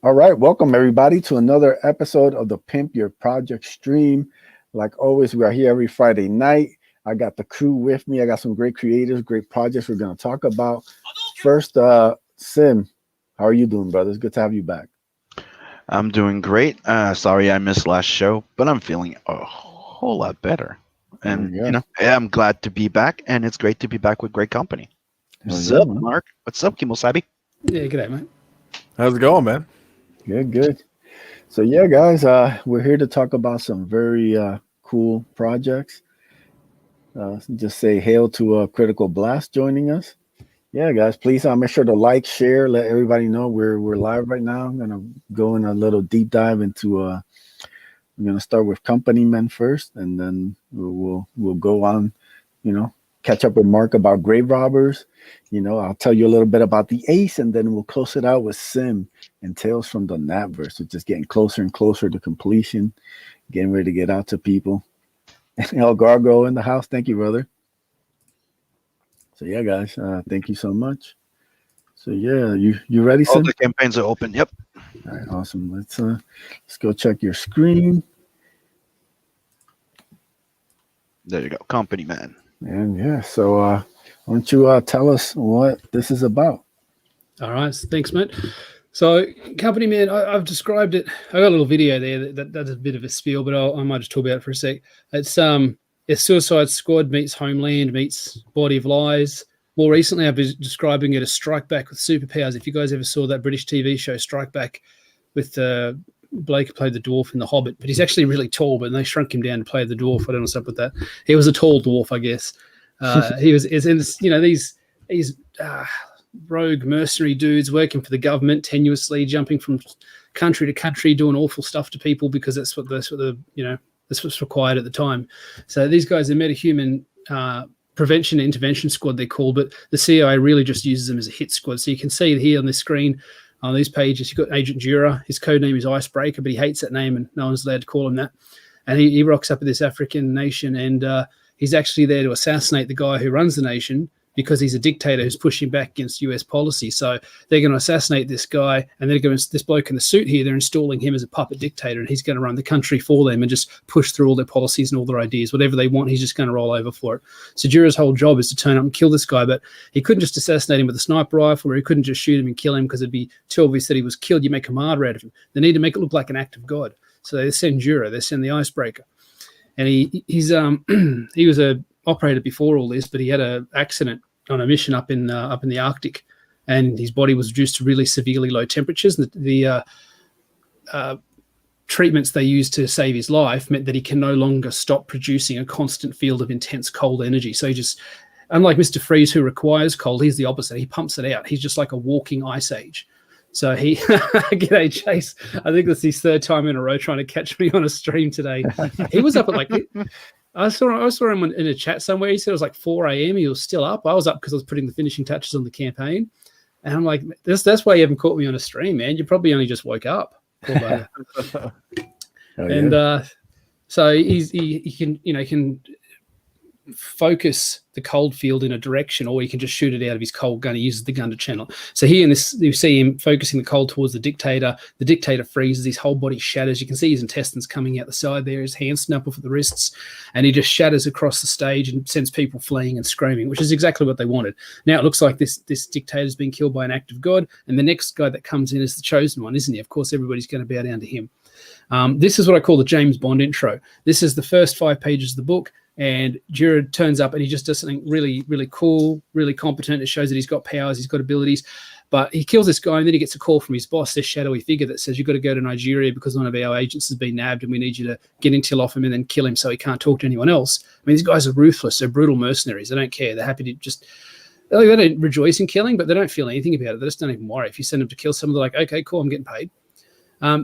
All right, welcome everybody to another episode of the Pimp Your Project stream. Like always, we are here every Friday night. I got the crew with me. I got some great creators, great projects we're going to talk about. First, Sim, how are you doing, brother? It's good to have you back. I'm doing great. Sorry I missed last show, but I'm feeling a whole lot better. Oh And, yeah, yeah, I'm glad to be back, and it's great to be back with great company. hell What's yeah, up, man. Mark? What's up, Kimosabi? Yeah, g'day, mate. How's it going, man? Good, good. So yeah, guys, we're here to talk about some very cool projects. Just say hail to Critical Blast joining us. Yeah, guys, please make sure to like, share, let everybody know we're live right now. I'm gonna go in a little deep dive into I'm gonna start with company men first, and then we'll go on, you know, catch up with Mark about grave robbers. I'll tell you a little bit about the Ace, and then we'll close it out with Sim and Tales from the Napverse, which is getting closer and closer to completion, getting ready to get out to people. And El Gargo in the house. Thank you, brother. So yeah, guys, thank you so much. So yeah, you ready, All Sim? the campaigns are open. Yep. All right, awesome. Let's go check your screen. There you go. Company man. And yeah, so why don't you tell us what this is about? All right, thanks, mate. So, company man, I've described it. I got a little video there that's a bit of a spiel, but I might just talk about it for a sec. It's Suicide Squad meets Homeland meets Body of Lies. More recently, I've been describing it as Strike Back with superpowers. If you guys ever saw that British TV show Strike Back with Blake who played the dwarf in The Hobbit, but he's actually really tall, but they shrunk him down to play the dwarf. I don't know what's up with that. He was a tall dwarf, I guess. Is in this, these rogue mercenary dudes working for the government, tenuously jumping from country to country, doing awful stuff to people because that's what's required at the time. So these guys are metahuman prevention and intervention squad, they're called, but the CIA really just uses them as a hit squad. So you can see it here on this screen. On these pages, you've got Agent Jura. His code name is Icebreaker, but he hates that name and no one's allowed to call him that. And he rocks up at this African nation, and he's actually there to assassinate the guy who runs the nation because he's a dictator who's pushing back against US policy. So they're going to assassinate this guy, and they're going to, this bloke in the suit here, they're installing him as a puppet dictator, and he's going to run the country for them and just push through all their policies and all their ideas. Whatever they want, he's just going to roll over for it. So Jura's whole job is to turn up and kill this guy, but he couldn't just assassinate him with a sniper rifle, or he couldn't just shoot him and kill him because it'd be too obvious that he was killed. You make a martyr out of him. They need to make it look like an act of God. So they send Jura, they send the Icebreaker. And he was a operator before all this, but he had an accident on a mission up in the Arctic, and his body was reduced to really severely low temperatures. The treatments they used to save his life meant that he can no longer stop producing a constant field of intense cold energy. So he just, unlike Mr. Freeze, who requires cold, he's the opposite. He pumps it out. He's just like a walking ice age. So he, g'day Chase. I think that's his third time in a row trying to catch me on a stream today. He was up at like, I saw him in a chat somewhere. He said it was like 4 a.m. He was still up. I was up because I was putting the finishing touches on the campaign. And I'm like, that's why you haven't caught me on a stream, man. You probably only just woke up. And so he can focus the cold field in a direction, or he can just shoot it out of his cold gun. He uses the gun to channel. So here in this, you see him focusing the cold towards the dictator. The dictator freezes, his whole body shatters. You can see his intestines coming out the side there, his hands snap off at the wrists, and he just shatters across the stage and sends people fleeing and screaming, which is exactly what they wanted. Now it looks like this dictator's been killed by an act of God, and the next guy that comes in is the chosen one, isn't he? Of course, everybody's going to bow down to him. This is what I call the James Bond intro. This is the first 5 pages of the book. And Jura turns up and he just does something really, really cool, really competent. It shows that he's got powers, he's got abilities. But he kills this guy, and then he gets a call from his boss, this shadowy figure that says, you've got to go to Nigeria because one of our agents has been nabbed and we need you to get intel off him and then kill him so he can't talk to anyone else. I mean, these guys are ruthless. They're brutal mercenaries. They don't care. They're happy to just... They don't rejoice in killing, but they don't feel anything about it. They just don't even worry. If you send them to kill someone, they're like, okay, cool, I'm getting paid.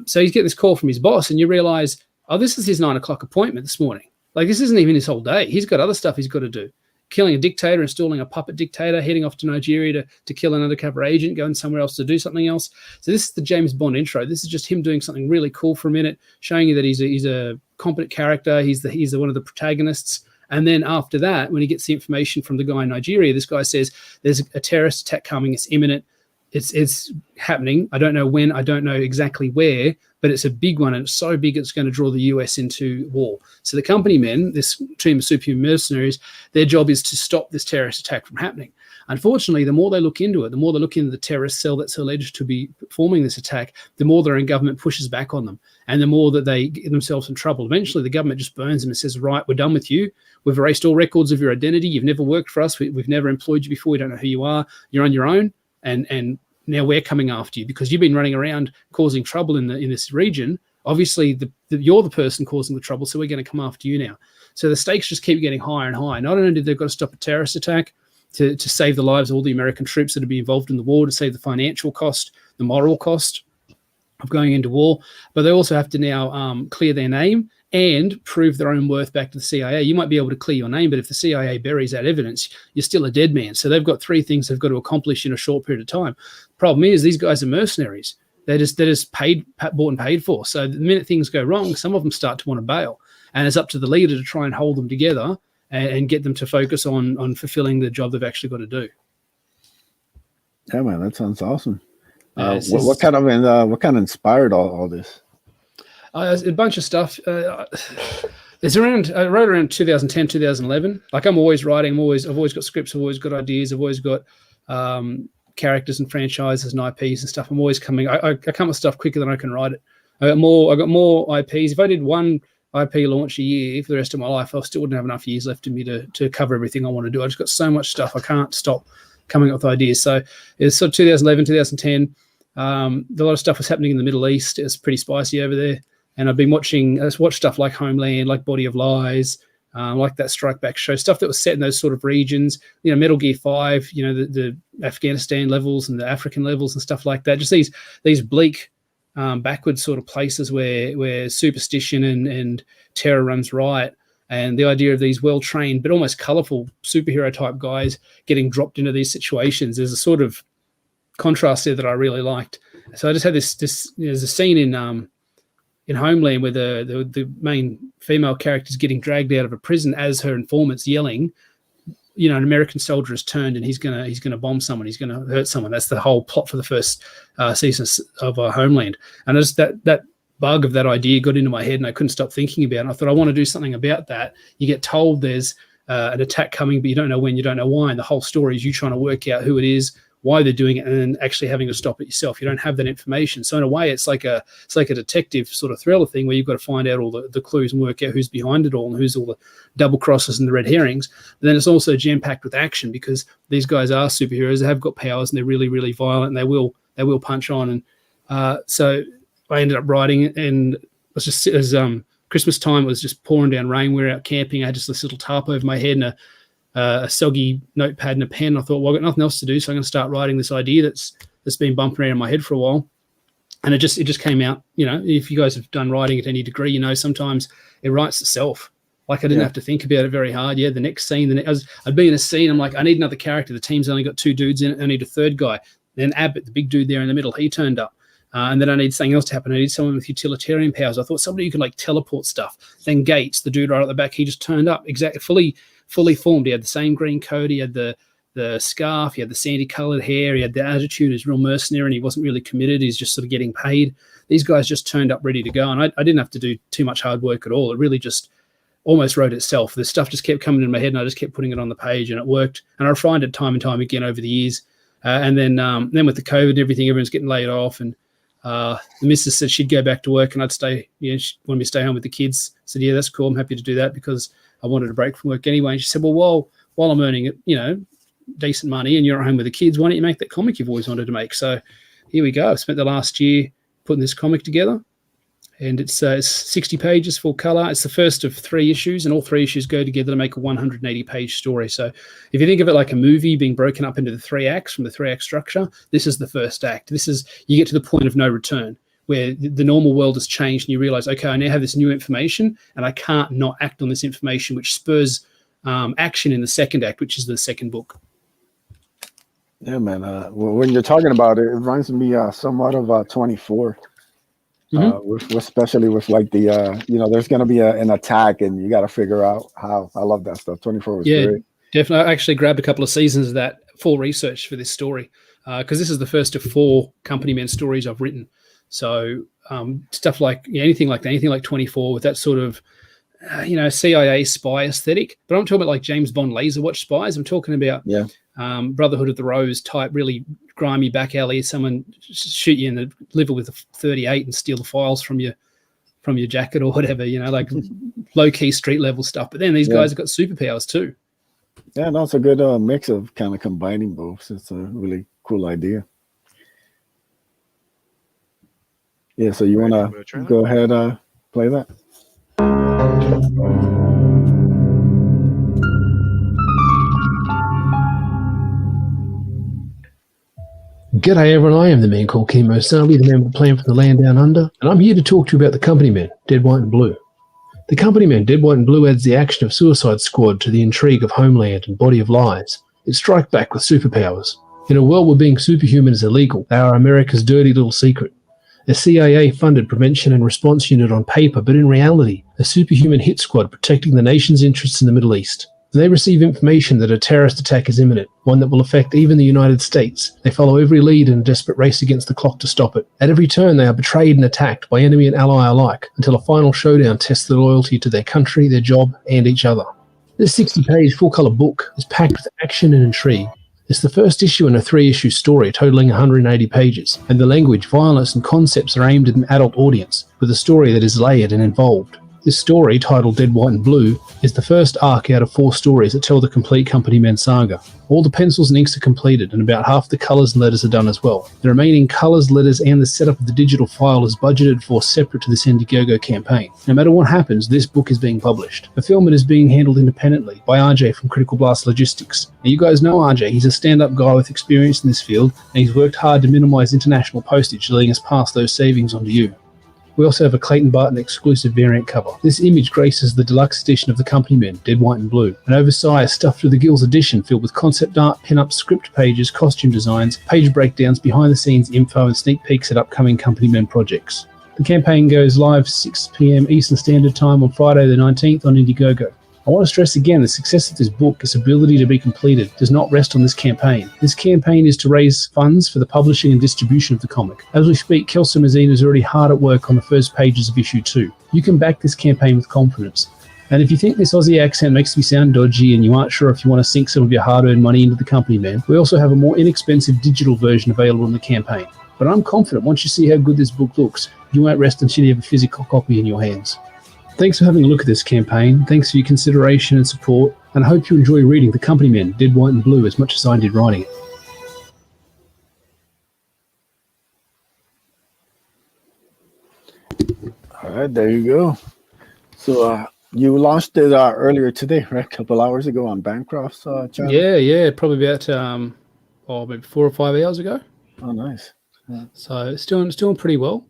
So he's getting this call from his boss, and you realize, oh, this is his 9 o'clock appointment this morning. Like, this isn't even his whole day. He's got other stuff he's got to do. Killing a dictator, installing a puppet dictator, heading off to Nigeria to kill an undercover agent, going somewhere else to do something else. So this is the James Bond intro. This is just him doing something really cool for a minute, showing you that he's a competent character. He's one of the protagonists. And then after that, when he gets the information from the guy in Nigeria, this guy says, there's a terrorist attack coming. It's imminent. It's happening. I don't know when. I don't know exactly where, but it's a big one, and it's so big it's going to draw the US into war. So the company men, this team of superhuman mercenaries, their job is to stop this terrorist attack from happening. Unfortunately, the more they look into it, the more they look into the terrorist cell that's alleged to be performing this attack, the more their own government pushes back on them, and the more that they get themselves in trouble. Eventually, the government just burns them and says, right, we're done with you. We've erased all records of your identity. You've never worked for us. We've never employed you before. We don't know who you are. You're on your own. And now we're coming after you because you've been running around causing trouble in this region. Obviously, you're the person causing the trouble, so we're going to come after you now. So the stakes just keep getting higher and higher. Not only did they've got to stop a terrorist attack to save the lives of all the American troops that would be involved in the war, to save the financial cost, the moral cost of going into war, but they also have to now clear their name and prove their own worth back to the CIA. You might be able to clear your name, but if the CIA buries that evidence, you're still a dead man. So they've got three things they've got to accomplish in a short period of time. Problem is, they're mercenaries. They're just bought and paid for. So the minute things go wrong, some of them start to want to bail. And it's up to the leader to try and hold them together and get them to focus on fulfilling the job they've actually got to do. Yeah, man, that sounds awesome. What kind of inspired all this? A bunch of stuff. It's around. I wrote around 2010, 2011. Like I'm always writing. I've always got scripts. I've always got ideas. I've always got characters and franchises and IPs and stuff. I'm always coming. I come up with stuff quicker than I can write it. I got more IPs. If I did one IP launch a year for the rest of my life, I still wouldn't have enough years left in me to cover everything I want to do. I just got so much stuff. I can't stop coming up with ideas. So it's sort of 2011, 2010. A lot of stuff was happening in the Middle East. It was pretty spicy over there. And I've watched stuff like Homeland, like Body of Lies, like that Strike Back show, stuff that was set in those sort of regions, Metal Gear 5, the Afghanistan levels and the African levels and stuff like that. Just these bleak, backward sort of places where superstition and terror runs riot. And the idea of these well-trained but almost colorful superhero type guys getting dropped into these situations, there's a sort of contrast there that I really liked. So I just had this there's a scene in Homeland where the main female character is getting dragged out of a prison as her informant's yelling, an American soldier has turned and he's gonna bomb someone, he's gonna hurt someone. That's the whole plot for the first season of Homeland. And just that bug of that idea got into my head and I couldn't stop thinking about it. And I thought I want to do something about that. You get told there's an attack coming, but you don't know when, you don't know why. And the whole story is you trying to work out who it is, why they're doing it, and then actually having to stop it yourself. You don't have that information. So in a way, it's like a detective sort of thriller thing where you've got to find out all the clues and work out who's behind it all and who's all the double crosses and the red herrings. But then it's also jam-packed with action because these guys are superheroes. They have got powers and they're really, really violent and they will punch on. And so I ended up writing it, and it was just as Christmas time, it was just pouring down rain. We were out camping. I had just this little tarp over my head and a soggy notepad and a pen. I thought, well, I've got nothing else to do, so I'm going to start writing this idea that's been bumping around in my head for a while. And it just came out. If you guys have done writing at any degree, sometimes it writes itself. Like I didn't have to think about it very hard. Yeah, the next scene, I'd be in a scene. I'm like, I need another character. The team's only got 2 dudes in it. I need a third guy. Then Abbott, the big dude there in the middle, he turned up. And then I need something else to happen. I need someone with utilitarian powers. I thought somebody who could teleport stuff. Then Gates, the dude right at the back, he just turned up exactly fully formed. He had the same green coat. He had the scarf. He had the sandy colored hair. He had the attitude. He's real mercenary and he wasn't really committed. He's just sort of getting paid. These guys just turned up ready to go. And I didn't have to do too much hard work at all. It really just almost wrote itself. The stuff just kept coming in my head and I just kept putting it on the page and it worked. And I refined it time and time again over the years. And then with the COVID and everything, everyone's getting laid off. And the missus said she'd go back to work and I'd stay. She wanted me to stay home with the kids. I said, yeah, that's cool. I'm happy to do that because I wanted a break from work anyway. And she said, well, while I'm earning decent money and you're at home with the kids, why don't you make that comic you've always wanted to make? So here we go. I've spent the last year putting this comic together. And it's 60 pages, full color. It's the first of 3 issues, and all 3 issues go together to make a 180-page story. So if you think of it like a movie being broken up into the 3 acts from the 3-act structure, this is the first act. You get to the point of no return, where the normal world has changed and you realize, okay, I now have this new information and I can't not act on this information, which spurs action in the second act, which is the second book. Yeah, man. When you're talking about it, it reminds me somewhat of 24. Especially with there's going to be an attack and you got to figure out how. I love that stuff. 24 was great. Definitely. I actually grabbed a couple of seasons of that full research for this story. because this is the first of 4 Company Men stories I've written. So stuff like anything like 24 with that sort of CIA spy aesthetic. But I'm talking about like James Bond laser watch spies. I'm talking about Brotherhood of the Rose type, really grimy back alley. Someone shoot you in the liver with a 38 and steal the files from your jacket or whatever. Like low key street level stuff. But then these guys have got superpowers too. Yeah, that's a good mix of kind of combining both. It's a really cool idea. Yeah, so you want to go ahead play that? G'day everyone, I am the man called Chemo Sully, the man with a plan from the land down under, and I'm here to talk to you about the Company Men, Dead, White and Blue. The Company Men, Dead, White and Blue adds the action of Suicide Squad to the intrigue of Homeland and Body of Lies. It's strike back with superpowers. In a world where being superhuman is illegal, they are America's dirty little secret. A CIA-funded prevention and response unit on paper, but in reality, a superhuman hit squad protecting the nation's interests in the Middle East. When they receive information that a terrorist attack is imminent, one that will affect even the United States, they follow every lead in a desperate race against the clock to stop it. At every turn, they are betrayed and attacked by enemy and ally alike, until a final showdown tests their loyalty to their country, their job, and each other. This 60-page full-color book is packed with action and intrigue. It's the first issue in a 3-issue story totaling 180 pages, and the language, violence, and concepts are aimed at an adult audience, with a story that is layered and involved. This story, titled Dead, White and Blue, is the first arc out of 4 stories that tell the complete Company Men saga. All the pencils and inks are completed, and about half the colours and letters are done as well. The remaining colours, letters, and the setup of the digital file is budgeted for separate to this Indiegogo campaign. No matter what happens, this book is being published. Fulfillment is being handled independently by RJ from Critical Blast Logistics. Now, you guys know RJ. He's a stand-up guy with experience in this field, and he's worked hard to minimise international postage, letting us pass those savings on to you. We also have a Clayton Barton exclusive variant cover. This image graces the deluxe edition of the Company Men, Dead, White and Blue, an oversized stuffed to the gills edition filled with concept art, pin-ups, script pages, costume designs, page breakdowns, behind-the-scenes info, and sneak peeks at upcoming Company Men projects. The campaign goes live 6 p.m. Eastern Standard Time on Friday the 19th on Indiegogo. I want to stress again, the success of this book, its ability to be completed, does not rest on this campaign. This campaign is to raise funds for the publishing and distribution of the comic. As we speak, Kelso Mazzine is already hard at work on the first pages of issue 2. You can back this campaign with confidence. And if you think this Aussie accent makes me sound dodgy and you aren't sure if you want to sink some of your hard-earned money into the Company Men, we also have a more inexpensive digital version available in the campaign. But I'm confident once you see how good this book looks, you won't rest until you have a physical copy in your hands. Thanks for having a look at this campaign, thanks for your consideration and support, and I hope you enjoy reading The Company Men, Dead, White and Blue as much as I did writing it. All right, there you go. So you launched it earlier today, right? A couple hours ago on Bancroft's channel? Yeah, probably about maybe 4 or 5 hours ago. Oh, nice. Yeah. So it's doing pretty well.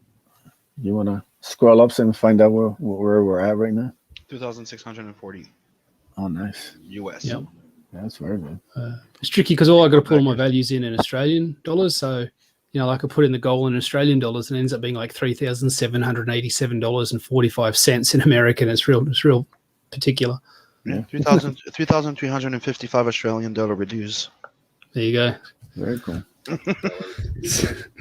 You want to scroll up and find out where we're at right now? 2,640 Oh, nice. US. Yep. That's very good. It's tricky because all I got to put all my values in Australian dollars. So, like I put in the goal in Australian dollars and it ends up being like $3,787.45 in American. It's real particular. Yeah, 3,355 Australian dollar reduce. There you go. Very cool.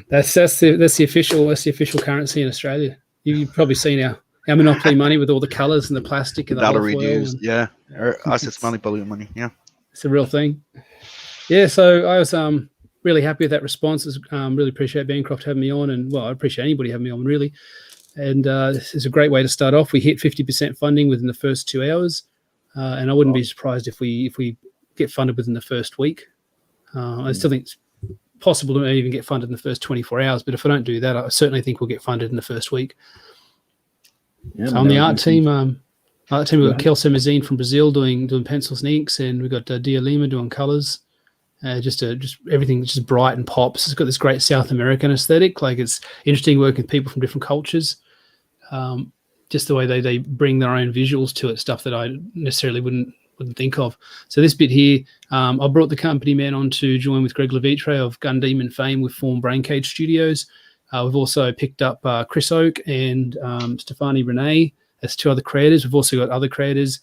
That's the official currency in Australia. You've probably seen our Monopoly money with all the colours and the plastic and the dollar alfoil reduced. Yeah, or us it's Monopoly money. Yeah, it's a real thing. Yeah, so I was really happy with that response. Really appreciate Bancroft having me on, and I appreciate anybody having me on really. And this is a great way to start off. We hit 50% funding within the first 2 hours, and I wouldn't be surprised if we get funded within the first week. I still think it's possible to even get funded in the first 24 hours, but if I don't do that, I certainly think we'll get funded in the first week. Yeah, so on the art team, we've got Kelso Mazzine from Brazil doing pencils and inks, and we've got Dia Lima doing colours. Just everything just bright and pops. It's got this great South American aesthetic. Like, it's interesting working with people from different cultures. Just the way they bring their own visuals to it, stuff that I necessarily wouldn't think of. So this bit here, I brought the Company Men on to join with Greg Levitre of Gun Demon fame with Form Braincage Studios. We've also picked up Chris Oak and Stefani Renee as 2 other creators. We've also got other creators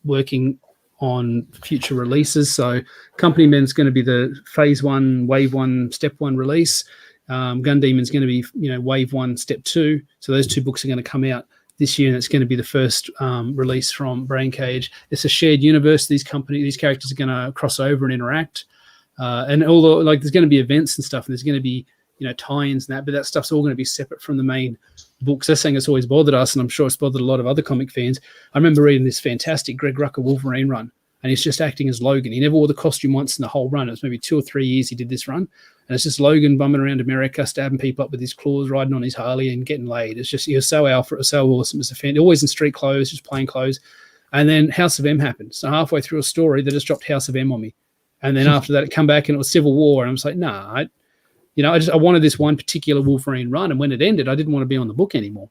working on future releases. So Company Men's going to be the phase 1, wave 1, step 1 release. Gun Demon's going to be, wave 1, step 2. So those 2 books are going to come out this year, and it's going to be the first release from Brain Cage. It's a shared universe. These characters are going to cross over and interact. And although there's going to be events and stuff, and there's going to be tie-ins and that, but that stuff's all going to be separate from the main books. That's something that's always bothered us, and I'm sure it's bothered a lot of other comic fans. I remember reading this fantastic Greg Rucka Wolverine run, and he's just acting as Logan. He never wore the costume once in the whole run. It was maybe 2 or 3 years he did this run, and it's just Logan bumming around America, stabbing people up with his claws, riding on his Harley and getting laid. It's just, he was so alpha, it was so awesome as a fan. Always in street clothes, just plain clothes. And then House of M happened. So halfway through a story, they just dropped House of M on me. And then after that, it come back and it was Civil War, and I was like, nah, I wanted this one particular Wolverine run, and when it ended, I didn't want to be on the book anymore.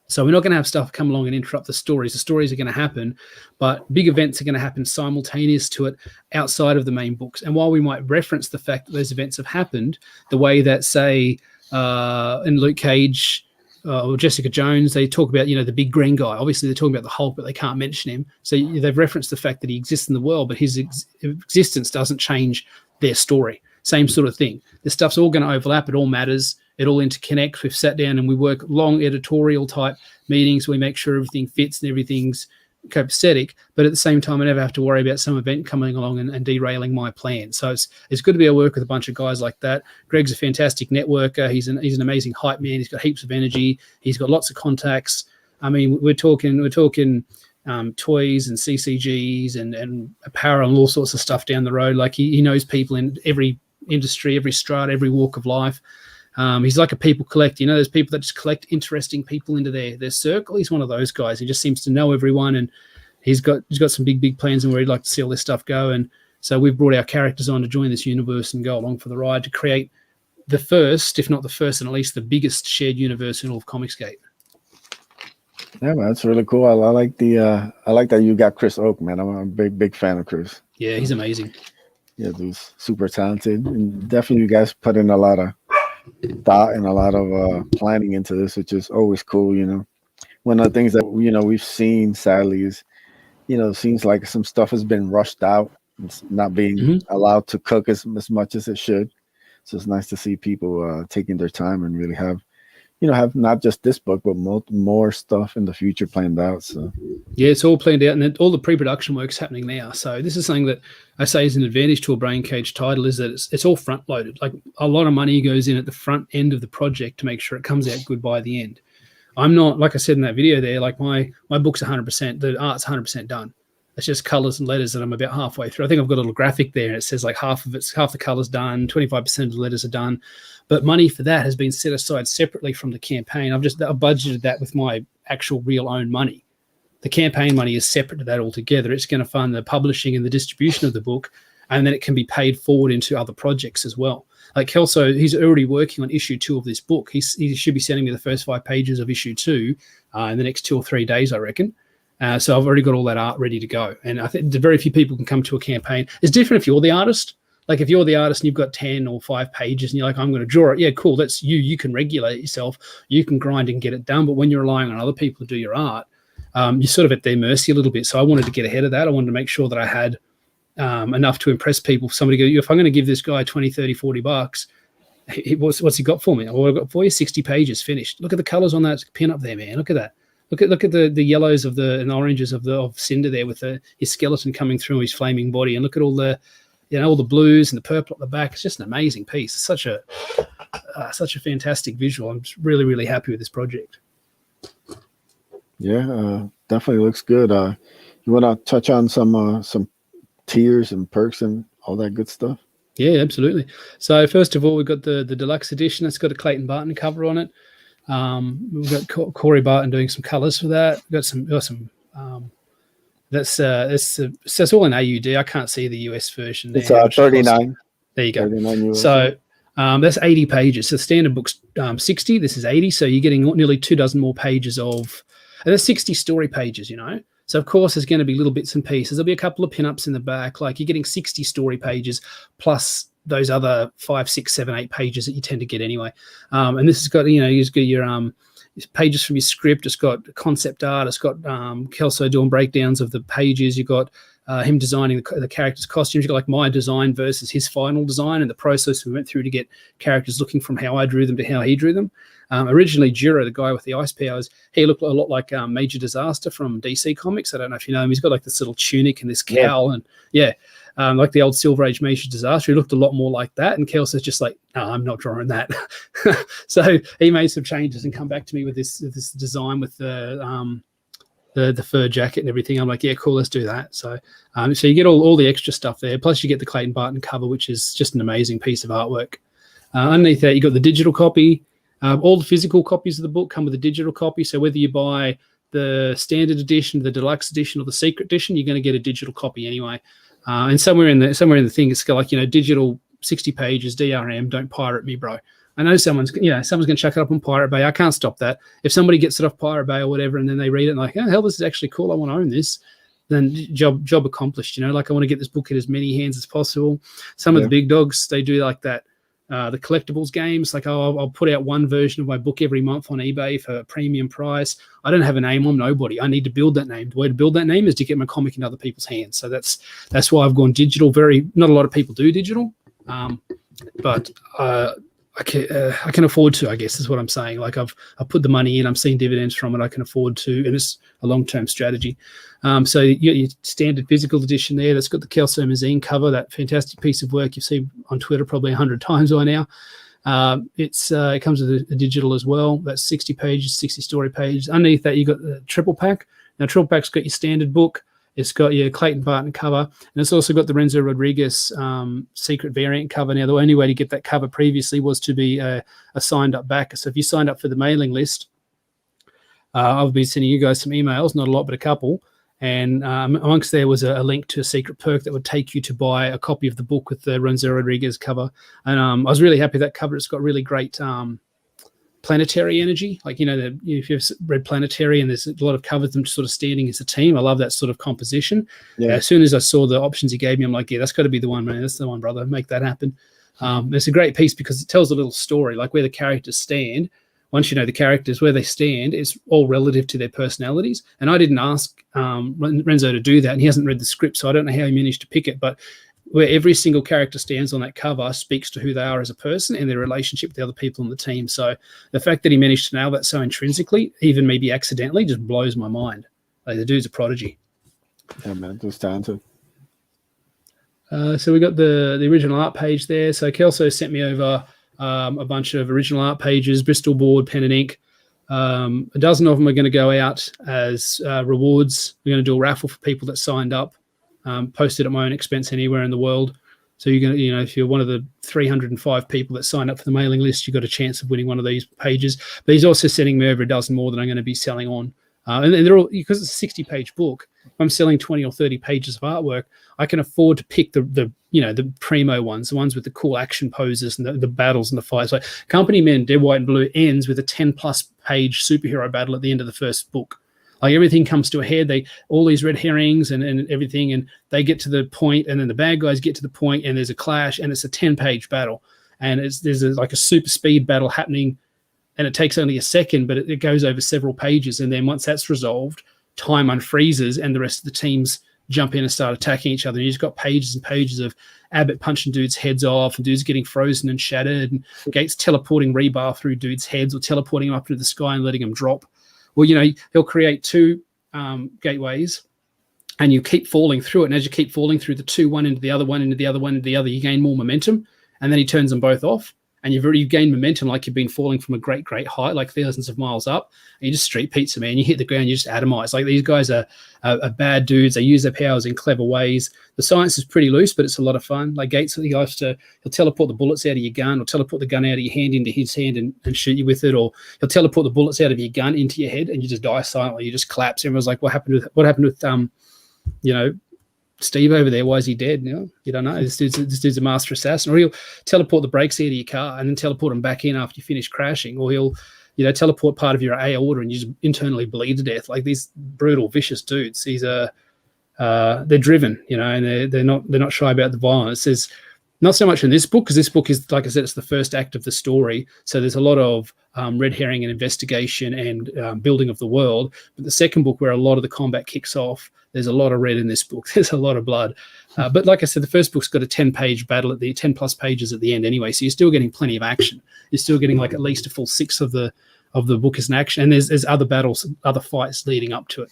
So we're not going to have stuff come along and interrupt the stories. The stories are going to happen, but big events are going to happen simultaneous to it outside of the main books. And while we might reference the fact that those events have happened, the way that, say, in Luke Cage or Jessica Jones, they talk about, the big green guy. Obviously, they're talking about the Hulk, but they can't mention him. So they've referenced the fact that he exists in the world, but his existence doesn't change their story. Same sort of thing. This stuff's all going to overlap. It all matters. It all interconnects. We've sat down and we work long editorial type meetings. We make sure everything fits and everything's copacetic. But at the same time, I never have to worry about some event coming along and derailing my plan. So it's good to be able to work with a bunch of guys like that. Greg's a fantastic networker. He's an amazing hype man. He's got heaps of energy. He's got lots of contacts. I mean, we're talking toys and CCGs and apparel and all sorts of stuff down the road. Like he knows people in every industry, every strata, every walk of life. He's like a people collector. There's people that just collect interesting people into their circle. He's one of those guys. He just seems to know everyone, and he's got some big plans and where he'd like to see all this stuff go. And so we've brought our characters on to join this universe and go along for the ride to create the first, if not the first, and at least the biggest shared universe in all of Comicsgate. Yeah, man, that's really cool. I like I like that you got Chris Oak, man. I'm a big fan of Chris. Yeah, he's amazing. Yeah, he's super talented, and definitely you guys put in a lot of thought and a lot of planning into this, which is always cool. One of the things that we've seen sadly is seems like some stuff has been rushed out. It's not being allowed to cook as much as it should. So it's nice to see people taking their time and really have not just this book, but more stuff in the future planned out. So yeah, it's all planned out, and all the pre-production work's happening now. So this is something that I say is an advantage to a Brain Cage title, is that it's all front loaded. Like a lot of money goes in at the front end of the project to make sure it comes out good by the end. I'm not, like I said in that video there, like my book's 100%, the art's 100% done. It's just colors and letters that I'm about halfway through. I think I've got a little graphic there, and it says like half the colors done, 25% of the letters are done. But money for that has been set aside separately from the campaign. I've budgeted that with my actual real own money. The campaign money is separate to that altogether. It's going to fund the publishing and the distribution of the book, and then it can be paid forward into other projects as well. Like Kelso, he's already working on issue 2 of this book. He should be sending me the first 5 pages of issue 2 in the next 2 or 3 days, I reckon. So I've already got all that art ready to go. And I think very few people can come to a campaign. It's different if you're the artist. Like if you're the artist and you've got 10 or 5 pages and you're like, I'm going to draw it. Yeah, cool. That's you. You can regulate yourself. You can grind and get it done. But when you're relying on other people to do your art, you're sort of at their mercy a little bit. So I wanted to get ahead of that. I wanted to make sure that I had enough to impress people. Somebody go, if I'm going to give this guy 20, 30, 40 bucks, what's he got for me? Well, I've got for you 60 pages finished. Look at the colors on that pin up there, man. Look at that. Look at the yellows and oranges of Cinder there with his skeleton coming through his flaming body, and look at all the all the blues and the purple at the back. It's just an amazing piece. It's such a fantastic visual. I'm just really, really happy with this project. Yeah, definitely looks good. You want to touch on some tiers and perks and all that good stuff? Yeah, absolutely. So first of all, we've got the deluxe edition. It's got a Clayton Barton cover on it. We've got Corey Barton doing some colors for that. We've got some. That's all in AUD. I can't see the US version. It's 39. There you go. 39 US. So that's 80 pages. So standard book's 60. This is 80. So you're getting nearly 24 more pages of, and that's 60 story pages. So of course there's going to be little bits and pieces. There'll be a couple of pinups in the back. Like you're getting 60 story pages plus those other 5, 6, 7, 8 pages that you tend to get anyway. And this has got, you've got your pages from your script. It's got concept art. It's got Kelso doing breakdowns of the pages. You've got him designing the characters' costumes. You got like my design versus his final design, and the process we went through to get characters looking from how I drew them to how he drew them. Originally, Jiro, the guy with the ice powers, he looked a lot like Major Disaster from DC Comics. I don't know if you know him. He's got like this little tunic and this cowl, and like the old Silver Age Major Disaster. He looked a lot more like that. And Kelso's just like, no, I'm not drawing that. So he made some changes and come back to me with this design with the fur jacket and everything. I'm like, yeah, cool, let's do that. So so you get all the extra stuff there. Plus you get the Clayton Barton cover, which is just an amazing piece of artwork. Underneath that, you got the digital copy. All the physical copies of the book come with a digital copy. So whether you buy the standard edition, the deluxe edition, or the secret edition, you're going to get a digital copy anyway. And somewhere in the thing, it's like, digital 60 pages, DRM, don't pirate me, bro. I know someone's going to chuck it up on Pirate Bay. I can't stop that. If somebody gets it off Pirate Bay or whatever, and then they read it and like, oh, hell, this is actually cool, I want to own this, then job accomplished. Like, I want to get this book in as many hands as possible. Some of the big dogs, they do like that. The collectibles games, like I'll put out one version of my book every month on eBay for a premium price. I don't have a name. I'm nobody. I need to build that name. The way to build that name is to get my comic in other people's hands. So that's why I've gone digital. Not a lot of people do digital, but I can afford to, I guess is what I'm saying. Like I've put the money in, I'm seeing dividends from it. I can afford to, and it's a long-term strategy. So your standard physical edition there, that's got the Kelso Mazine cover, that fantastic piece of work you've seen on Twitter probably 100 times by now. It comes with a digital as well. That's 60 pages, 60 story pages. Underneath that, you got the triple pack. Now, triple pack's got your standard book. It's got your Clayton Barton cover, and it's also got the Renzo Rodriguez secret variant cover. Now, the only way to get that cover previously was to be a signed up backer. So if you signed up for the mailing list, I've been sending you guys some emails, not a lot, but a couple. And amongst there was a link to a secret perk that would take you to buy a copy of the book with the Renzo Rodriguez cover. And I was really happy with that cover. It's got really great planetary energy. Like, if you've read Planetary, and there's a lot of covers them sort of standing as a team. I love that sort of composition. Yeah. As soon as I saw the options he gave me, I'm like, yeah, that's got to be the one, man. That's the one, brother. Make that happen. It's a great piece because it tells a little story, like where the characters stand. Once you know the characters, where they stand, it's all relative to their personalities. And I didn't ask Renzo to do that, and he hasn't read the script, so I don't know how he managed to pick it. But where every single character stands on that cover speaks to who they are as a person and their relationship with the other people on the team. So the fact that he managed to nail that so intrinsically, even maybe accidentally, just blows my mind. Like, the dude's a prodigy. Yeah, man, just talented. So we got the original art page there. So Kelso sent me over a bunch of original art pages, Bristol board, pen and ink. A dozen of them are going to go out as rewards. We're going to do a raffle for people that signed up, posted at my own expense anywhere in the world. So you're going to, if you're one of the 305 people that signed up for the mailing list, you've got a chance of winning one of these pages. But he's also sending me over a dozen more that I'm going to be selling on. And they're all, because it's a 60-page book, if I'm selling 20 or 30 pages of artwork, I can afford to pick the primo ones, the ones with the cool action poses and the battles and the fights. Like Company Men, Dead, White, and Blue ends with a 10-plus page superhero battle at the end of the first book. Like everything comes to a head. All these red herrings and everything, and they get to the point, and then the bad guys get to the point, and there's a clash, and it's a 10-page battle, and there's like a super speed battle happening, and it takes only a second, but it goes over several pages, and then once that's resolved, time unfreezes, and the rest of the teams jump in and start attacking each other. And you've got pages and pages of Abbott punching dudes' heads off, and dudes getting frozen and shattered, and Gates teleporting rebar through dudes' heads or teleporting them up into the sky and letting them drop. Well, he'll create two gateways, and you keep falling through it. And as you keep falling through the two, one into the other, one into the other, one into the other, you gain more momentum. And then he turns them both off. And you've gained momentum like you've been falling from a great, great height, like thousands of miles up. And you just street pizza, man. You hit the ground, you just atomize. Like these guys are bad dudes. They use their powers in clever ways. The science is pretty loose, but it's a lot of fun. Like Gates, he'll teleport the bullets out of your gun, or teleport the gun out of your hand into his hand and shoot you with it, or he'll teleport the bullets out of your gun into your head and you just die silently. You just collapse. Everyone's like, what happened with Steve over there? Why is he dead? You don't know. This dude's a master assassin. Or he'll teleport the brakes out of your car and then teleport them back in after you finish crashing. Or he'll teleport part of your aorta and you just internally bleed to death. Like these brutal, vicious dudes. They're driven, and they're not shy about the violence. There's not so much in this book, because this book is, like I said, it's the first act of the story. So there's a lot of red herring and investigation and building of the world. But the second book, where a lot of the combat kicks off, there's a lot of red in this book. There's a lot of blood. But like I said, the first book's got a 10-page battle at the 10 plus pages at the end anyway. So you're still getting plenty of action. You're still getting like at least a full 6 of the book is an action. And there's other battles, other fights leading up to it.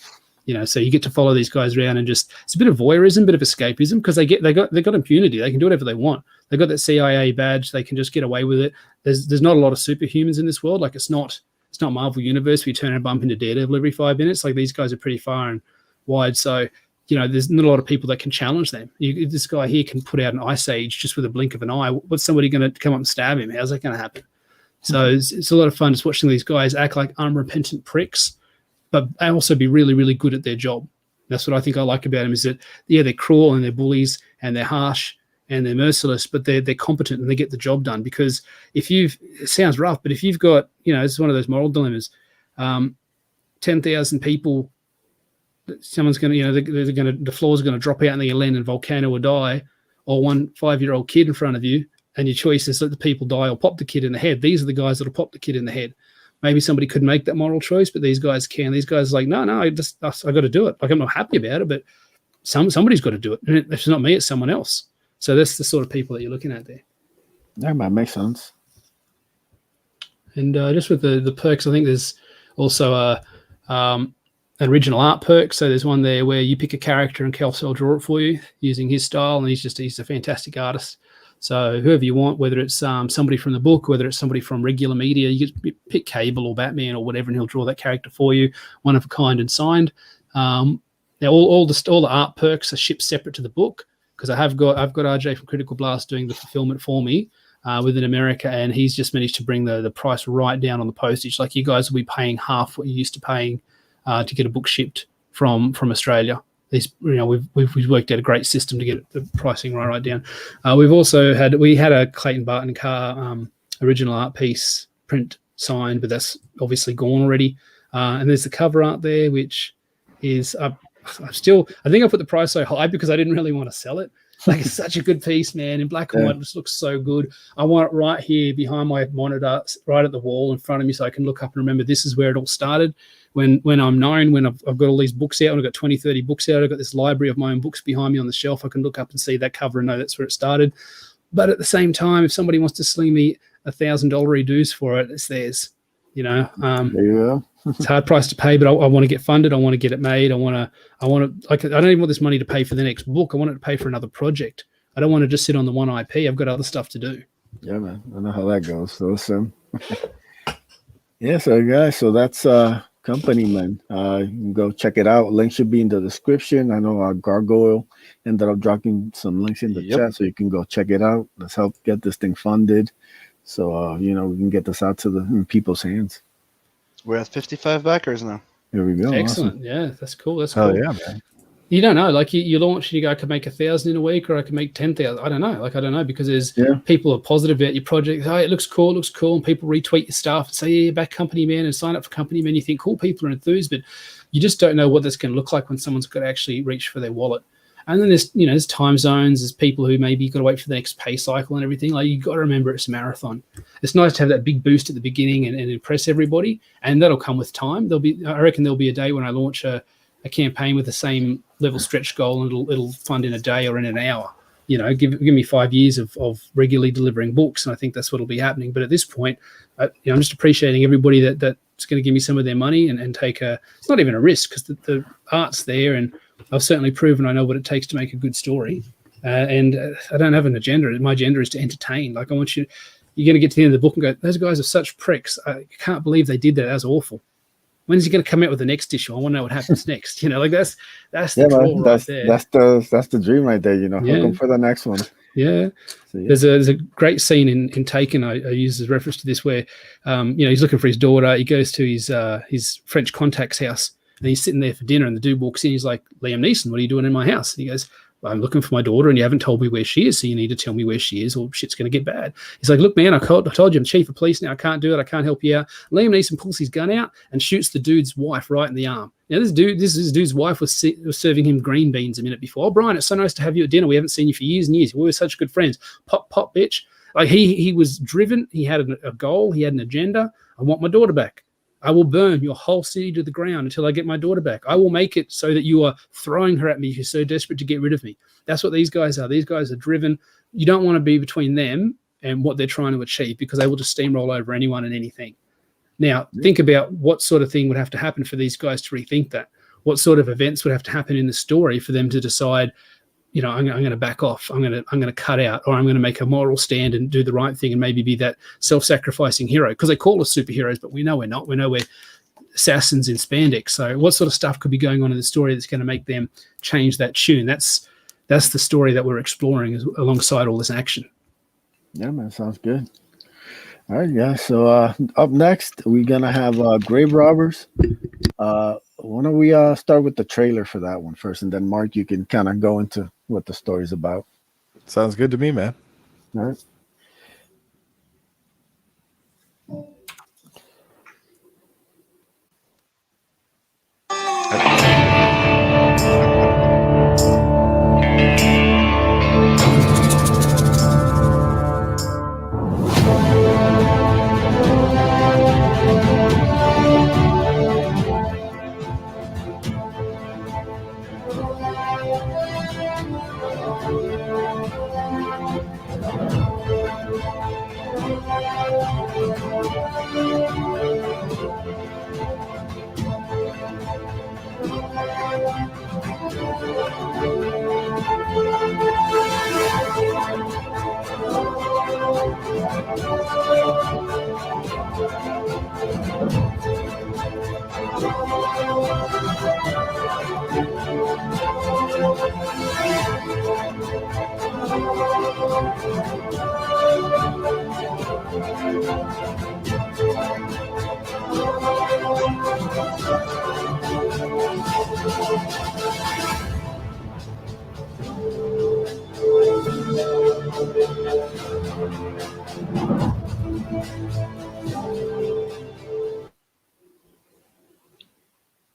So you get to follow these guys around and just, it's a bit of voyeurism, bit of escapism, because they got impunity. They can do whatever they want. They got that CIA badge. They can just get away with it. There's not a lot of superhumans in this world. Like it's not Marvel Universe. We turn and bump into Daredevil every 5 minutes. Like these guys are pretty far and wide. So, there's not a lot of people that can challenge them. This guy here can put out an ice age just with a blink of an eye. What's somebody going to come up and stab him? How's that going to happen? So it's a lot of fun just watching these guys act like unrepentant pricks, but also be really, really good at their job. That's what I think I like about them is that, they're cruel and they're bullies and they're harsh and they're merciless, but they're competent and they get the job done. Because it sounds rough, but if you've got, it's one of those moral dilemmas, 10,000 people, someone's going to, the floor's going to drop out in the land and volcano will die, or one 5-year-old kid in front of you, and your choice is let the people die or pop the kid in the head. These are the guys that'll pop the kid in the head. Maybe somebody could make that moral choice, but these guys can. These guys are like, no, I got to do it. Like, I'm not happy about it, but somebody's got to do it. And if it's not me, it's someone else. So that's the sort of people that you're looking at there. That might make sense. And just with the perks, I think there's also an original art perk. So there's one there where you pick a character and Kelsey will draw it for you using his style, and he's a fantastic artist. So whoever you want, whether it's somebody from the book, whether it's somebody from regular media, you get pick Cable or Batman or whatever, and he'll draw that character for you, one of a kind and signed. Now all the art perks are shipped separate to the book, because I've got RJ from Critical Blast doing the fulfillment for me within America, and he's just managed to bring the price right down on the postage. Like, you guys will be paying half what you're used to paying to get a book shipped from Australia. We've worked out a great system to get the pricing right down. We've also had a Clayton Barton Carr original art piece print signed, but that's obviously gone already. And there's the cover art there, which is I think I put the price so high because I didn't really want to sell it. Like, it's such a good piece, man. In black and white, it looks so good. I want it right here behind my monitor, right at the wall in front of me, so I can look up and remember this is where it all started. When I'm known, when I've got all these books out, and I've got 20, 30 books out, I've got this library of my own books behind me on the shelf, I can look up and see that cover and know that's where it started. But at the same time, if somebody wants to sling me $1,000 dues for it, it's theirs. There you go. It's a hard price to pay, but I want to get funded. I want to get it made. I don't even want this money to pay for the next book. I want it to pay for another project. I don't want to just sit on the one IP. I've got other stuff to do. Yeah, man. I know how that goes. So, yeah, so guys, so that's Company Man. You can go check it out. Link should be in the description. I know Gargoyle ended up dropping some links in the chat, so you can go check it out. Let's help get this thing funded, so we can get this out to in people's hands. We're at 55 backers now. Here we go. Excellent. Awesome. Yeah, that's cool. That's cool. cool. Yeah, man. You don't know. Like, you launch and you go, I could make 1,000 in a week, or I could make 10,000. I don't know. Like, I don't know, because there's people are positive about your project. Oh, it looks cool, and people retweet your stuff and say, yeah, back Company Man and sign up for Company Man. You think, cool, people are enthused, but you just don't know what that's going to look like when someone's got to actually reach for their wallet. And then there's time zones, there's people who maybe got to wait for the next pay cycle and everything. Like, you got to remember it's a marathon. It's nice to have that big boost at the beginning and impress everybody, and that'll come with time. I reckon there'll be a day when I launch a campaign with the same level stretch goal, and it'll fund in a day or in an hour. Give me 5 years of regularly delivering books, and I think that's what'll be happening. But at this point, I'm just appreciating everybody that's going to give me some of their money and take it's not even a risk, because the art's there, and I've certainly proven I know what it takes to make a good story. And I don't have an agenda. My agenda is to entertain. Like, I want you're going to get to the end of the book and go, those guys are such pricks. I can't believe they did that. That was awful. When is he going to come out with the next issue? I want to know what happens next. Like, that's the draw right there. That's the dream right there. Looking for the next one. Yeah. So, There's a great scene in Taken. I use as reference to this, where he's looking for his daughter. He goes to his French contact's house, and he's sitting there for dinner, and the dude walks in. He's like, Liam Neeson, what are you doing in my house? And he goes, I'm looking for my daughter, and you haven't told me where she is, so you need to tell me where she is, or shit's going to get bad. He's like, look, man, I told you I'm chief of police now. I can't do it. I can't help you out. Liam Neeson pulls his gun out and shoots the dude's wife right in the arm. Now, this dude's wife was serving him green beans a minute before. Oh, Brian, it's so nice to have you at dinner. We haven't seen you for years and years. We were such good friends. Pop, pop, bitch. Like he was driven. He had a goal. He had an agenda. I want my daughter back. I will burn your whole city to the ground until I get my daughter back. I will make it so that you are throwing her at me. You're so desperate to get rid of me. That's what these guys are. These guys are driven. You don't want to be between them and what they're trying to achieve, because they will just steamroll over anyone and anything. Now, think about what sort of thing would have to happen for these guys to rethink that. What sort of events would have to happen in the story for them to decide, I'm going to back off. I'm going to cut out, or I'm going to make a moral stand and do the right thing and maybe be that self-sacrificing hero. Because they call us superheroes, but we know we're not. We know we're assassins in spandex. So what sort of stuff could be going on in the story that's going to make them change that tune? That's the story that we're exploring alongside all this action. Yeah, man, sounds good. All right, yeah. So up next, we're gonna have Grave Robbers. Why don't we start with the trailer for that one first, and then Mark, you can kind of go into what the story's about. Sounds good to me, man. All right.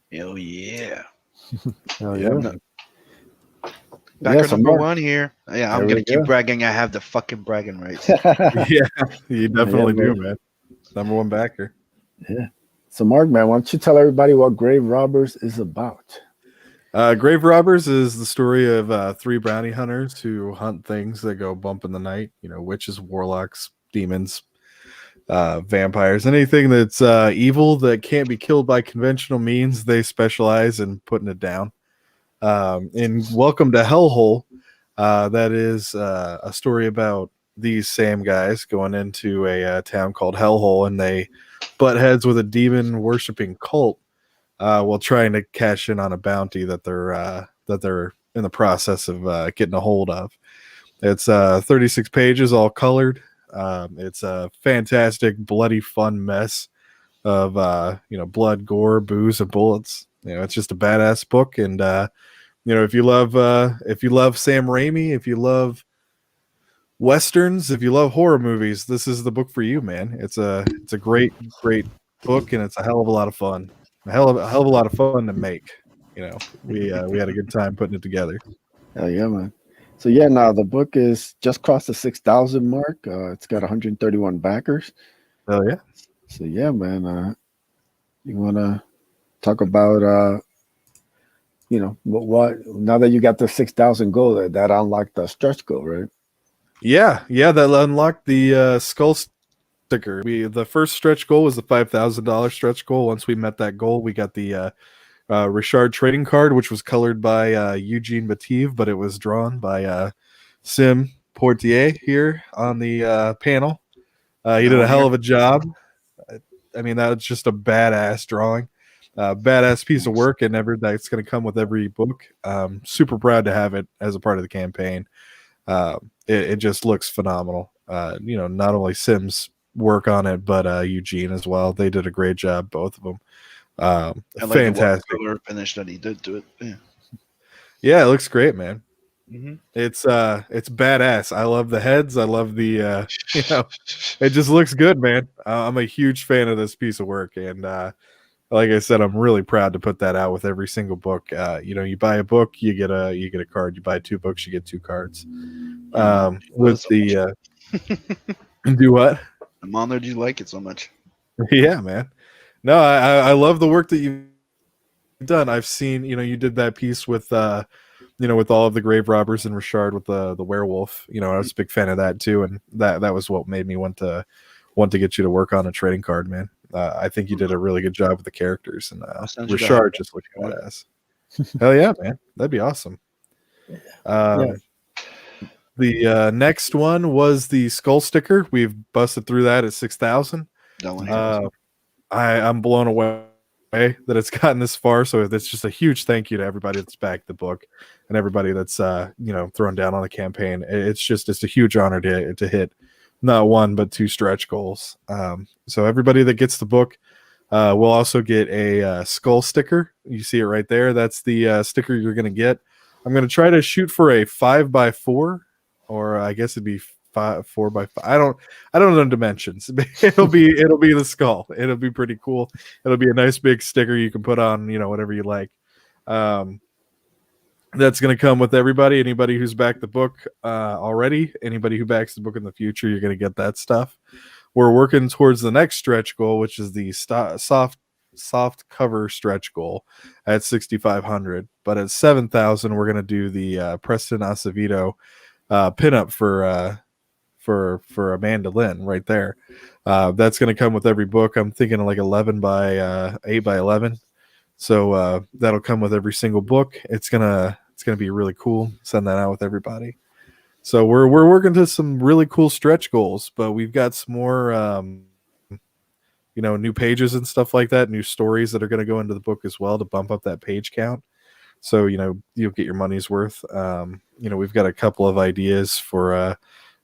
Hell yeah. Oh, Yeah, yeah. man. Backer so number Mark, one here. Yeah, I'm there going we to keep go. bragging. I have the fucking bragging rights. Yeah, you definitely Yeah, do, man. Number one backer. Yeah. So Mark, man, why don't you tell everybody what Grave Robbers is about? Grave Robbers is the story of three bounty hunters who hunt things that go bump in the night. Witches, warlocks, demons, vampires, anything that's evil that can't be killed by conventional means. They specialize in putting it down. In Welcome to Hellhole, that is a story about these same guys going into a town called Hellhole, and they butt heads with a demon worshipping cult while trying to cash in on a bounty that they're in the process of getting a hold of. It's 36 pages, all colored. It's a fantastic, bloody, fun mess of blood, gore, booze, and bullets. It's just a badass book, and if you love Sam Raimi, if you love westerns, if you love horror movies, this is the book for you, man. It's a great book, and it's a hell of a lot of fun. A hell of a lot of fun to make. We had a good time putting it together. Oh yeah, man. So yeah, now the book is just crossed the 6,000 mark. It's got 131 backers. Oh yeah. So yeah, man. You wanna talk about what now that you got the 6,000 goal, that unlocked the stretch goal, right? Yeah, that unlocked the skull sticker. The first stretch goal was the $5,000 stretch goal. Once we met that goal, we got the Richard trading card, which was colored by Eugene Bative, but it was drawn by Sim Portier here on the panel. He did a hell of a job. I mean, that's just a badass drawing, badass piece of work, and that's going to come with every book. Super proud to have it as a part of the campaign. It just looks phenomenal. Not only Sim's work on it, but Eugene as well. They did a great job, both of them. I like Fantastic. the watercolor finish that he did to it. Yeah, it looks great, man. Mm-hmm. It's badass. I love the heads. I love the it just looks good, man. I'm a huge fan of this piece of work, and like I said, I'm really proud to put that out with every single book. You buy a book, you get a card. You buy 2 books, you get 2 cards. With the Do what? I'm honored you like it so much. Yeah, man. No, I love the work that you've done. I've seen, you did that piece with with all of the grave robbers and Richard with the werewolf. I was a big fan of that too, and that was what made me want to get you to work on a trading card, man. I think you did a really good job with the characters, and I'll send you the Richard hard just looked one. badass. Hell yeah, man, that'd be awesome. Yeah. The next one was the skull sticker. We've busted through that at 6,000. That one. I'm blown away that it's gotten this far. So that's just a huge thank you to everybody that's backed the book and everybody that's thrown down on the campaign. It's a huge honor to hit not one but two stretch goals. So everybody that gets the book will also get a skull sticker. You see it right there. That's the sticker you're going to get. I'm going to try to shoot for a 5x4, or I guess it'd be 4x5. I don't know dimensions. It'll be the skull. It'll be pretty cool. It'll be a nice big sticker you can put on, whatever you like. That's going to come with everybody. Anybody who's backed the book already, anybody who backs the book in the future, you're going to get that stuff. We're working towards the next stretch goal, which is the soft cover stretch goal at 6,500. But at 7,000, we're going to do the Preston Acevedo pinup for Amanda Lynn right there. That's going to come with every book. I'm thinking like 11 by 8 by 11. So that'll come with every single book. It's gonna be really cool. Send that out with everybody. So we're working to some really cool stretch goals, but we've got some more new pages and stuff like that, new stories that are going to go into the book as well to bump up that page count. So you'll get your money's worth. We've got a couple of ideas for I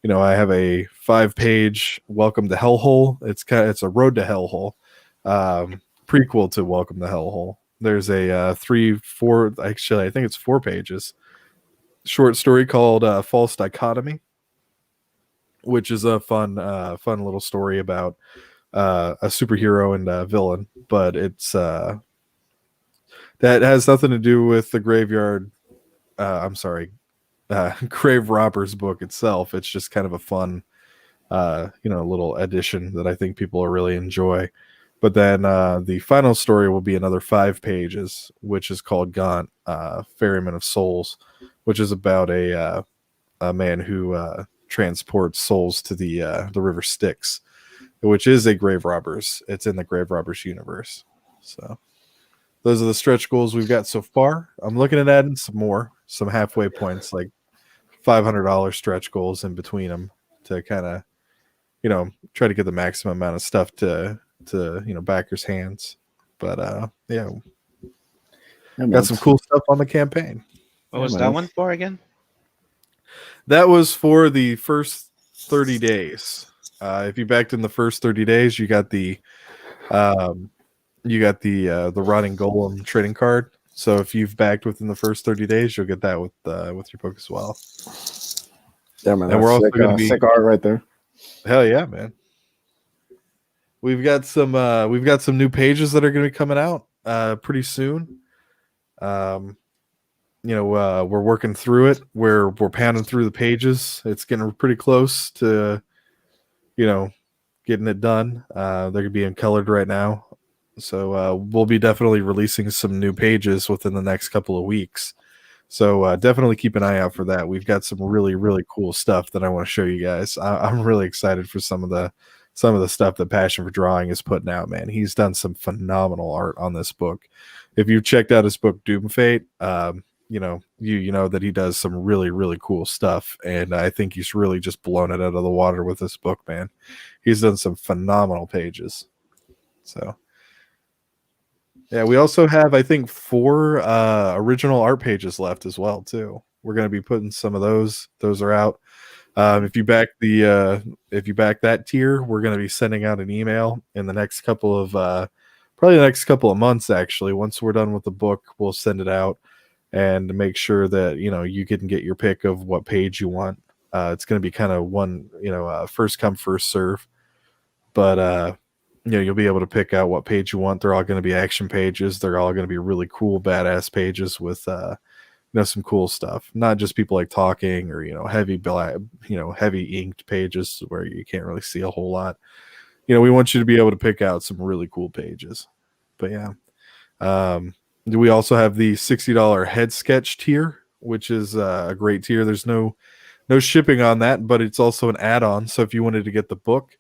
have a 5-page Welcome to Hellhole. It's a Road to Hellhole prequel to Welcome to Hellhole. There's a 4 actually I think it's 4 pages short story called False Dichotomy, which is a fun little story about a superhero and a villain, but it's that has nothing to do with the graveyard. Grave Robbers book itself. It's just kind of a fun, little addition that I think people will really enjoy. But then the final story will be another 5 pages, which is called Gaunt, Ferryman of Souls, which is about a man who transports souls to the River Styx, which is a Grave Robbers. It's in the Grave Robbers universe. So those are the stretch goals we've got so far. I'm looking at adding some halfway points, like $500 stretch goals in between them to kind of, try to get the maximum amount of stuff to backers' hands. But got some cool stuff on the campaign. What was that one for again? That was for the first 30 days. If you backed in the first 30 days, you got the rotting golem trading card. So if you've backed within the first 30 days, you'll get that with your book as well. Yeah, man. And we're also going to be sick art right there. Hell yeah, man. We've got some new pages that are going to be coming out pretty soon. We're working through it. We're pounding through the pages. It's getting pretty close to, getting it done. They're going to be colored right now. So we'll be definitely releasing some new pages within the next couple of weeks. So definitely keep an eye out for that. We've got some really, really cool stuff that I want to show you guys. I'm really excited for some of the stuff that Passion for Drawing is putting out, man. He's done some phenomenal art on this book. If you've checked out his book Doom Fate, you know that he does some really, really cool stuff. And I think he's really just blown it out of the water with this book, man. He's done some phenomenal pages. So yeah, we also have, I think, 4 original art pages left as well, too. We're going to be putting some of those. Those are out. If you back that tier, we're going to be sending out an email in the next couple of probably the next couple of months. Actually, once we're done with the book, we'll send it out and make sure that you can get your pick of what page you want. It's going to be kind of one first come first serve, but you'll be able to pick out what page you want. They're all going to be action pages. They're all going to be really cool, badass pages with some cool stuff, not just people like talking or, heavy black, heavy inked pages where you can't really see a whole lot. We want you to be able to pick out some really cool pages. But yeah. We also have the $60 head sketch tier, which is a great tier. There's no shipping on that, but it's also an add-on. So if you wanted to get the book,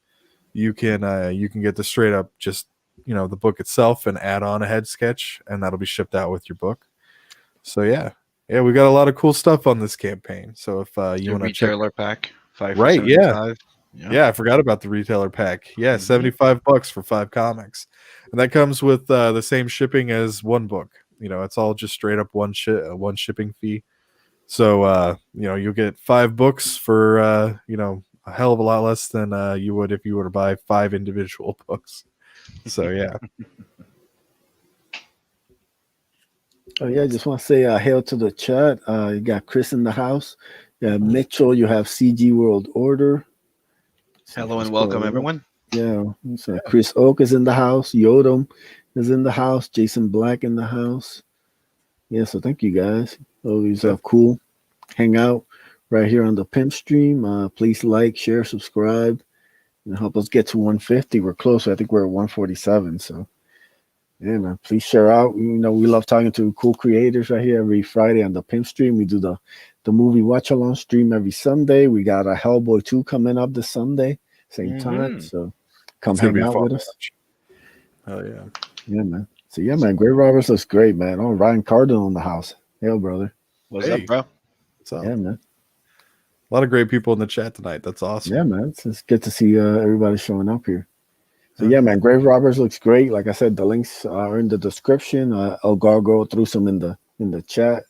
you can get the straight up just the book itself and add on a head sketch, and that'll be shipped out with your book. So yeah, we got a lot of cool stuff on this campaign. So if you want to check retailer pack, 5 right, for 75. Yeah, I forgot about the retailer pack. Yeah, $75 for 5 comics, and that comes with the same shipping as one book. It's all just straight up one shipping fee. So you'll get 5 books for a hell of a lot less than you would if you were to buy 5 individual books. So yeah. Oh yeah, I just want to say hail to the chat. You got Chris in the house. Yeah, Mitchell. You have CG World Order. Hello and welcome, everyone. Yeah, so Chris Oak is in the house. Yodom is in the house. Jason Black in the house. Yeah, so thank you guys. Always cool. Hang out right here on the P.I.M.P stream. Please like, share, subscribe, and help us get to 150. We're close. I think we're at 147. So yeah, man, please share out. We love talking to cool creators right here every Friday on the P.I.M.P stream. We do the movie watch along stream every Sunday. We got a Hellboy 2 coming up this Sunday, same time. So come hang out with us. Oh yeah. Yeah, man. So yeah, man, Grave Robbers looks great, man. Oh, Ryan Cardinal in the house. Hail, brother. What's up, bro? What's up? Yeah, man. A lot of great people in the chat tonight. That's awesome. Yeah, man. It's good to see everybody showing up here. So yeah, man, Grave Robbers looks great. Like I said, the links are in the description. El Gargo threw some in the chat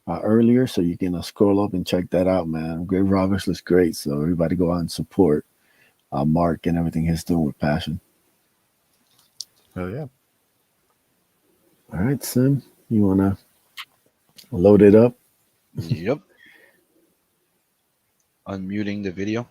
earlier, so you can scroll up and check that out, man. Grave Robbers looks great, so everybody go out and support Mark and everything he's doing with passion. Oh yeah. All right, Sim, you wanna load it up? Yep. Unmuting the video.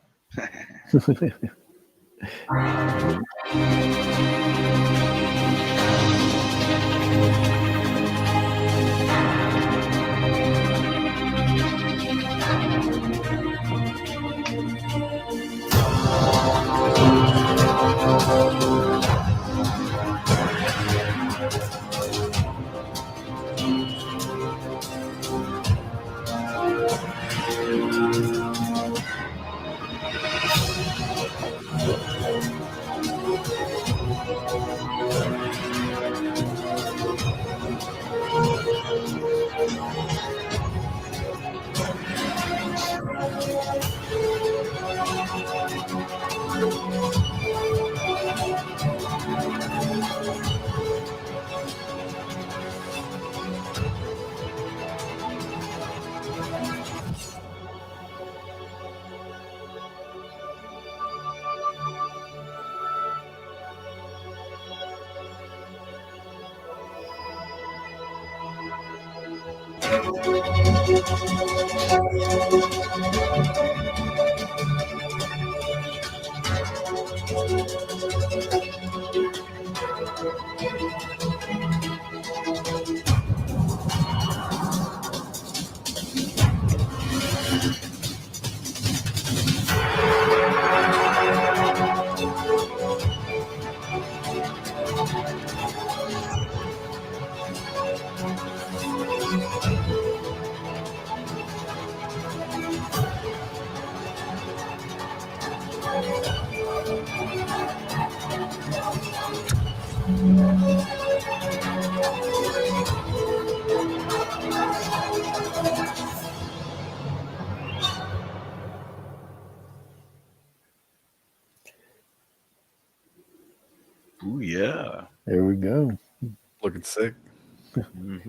Ooh, yeah. There we go. Looking sick.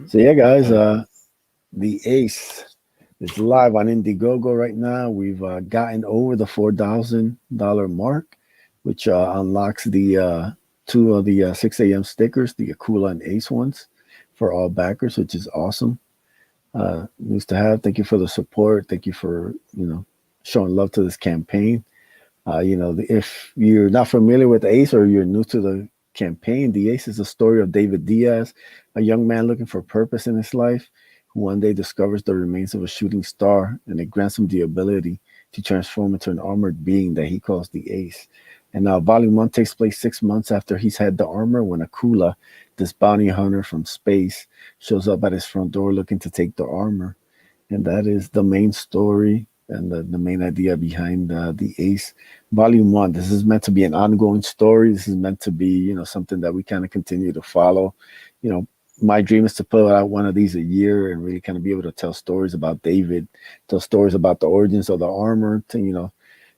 So yeah, guys, the Ace is live on Indiegogo right now. We've gotten over the $4,000 mark, which unlocks the 2 of the 6 a.m. stickers, the Akula and Ace ones, for all backers, which is awesome. News to have. Thank you for the support. Thank you for showing love to this campaign. If you're not familiar with Ace or you're new to the campaign, the Ace is a story of David Diaz, a young man looking for purpose in his life, who one day discovers the remains of a shooting star, and it grants him the ability to transform into an armored being that he calls the Ace. And now, Volume 1 takes place 6 months after he's had the armor when Akula, this bounty hunter from space, shows up at his front door looking to take the armor. And that is the main story and the main idea behind the Ace Volume 1. This is meant to be an ongoing story. This is meant to be, something that we kind of continue to follow. My dream is to put out one of these a year and really kind of be able to tell stories about David, tell stories about the origins of the armor, to,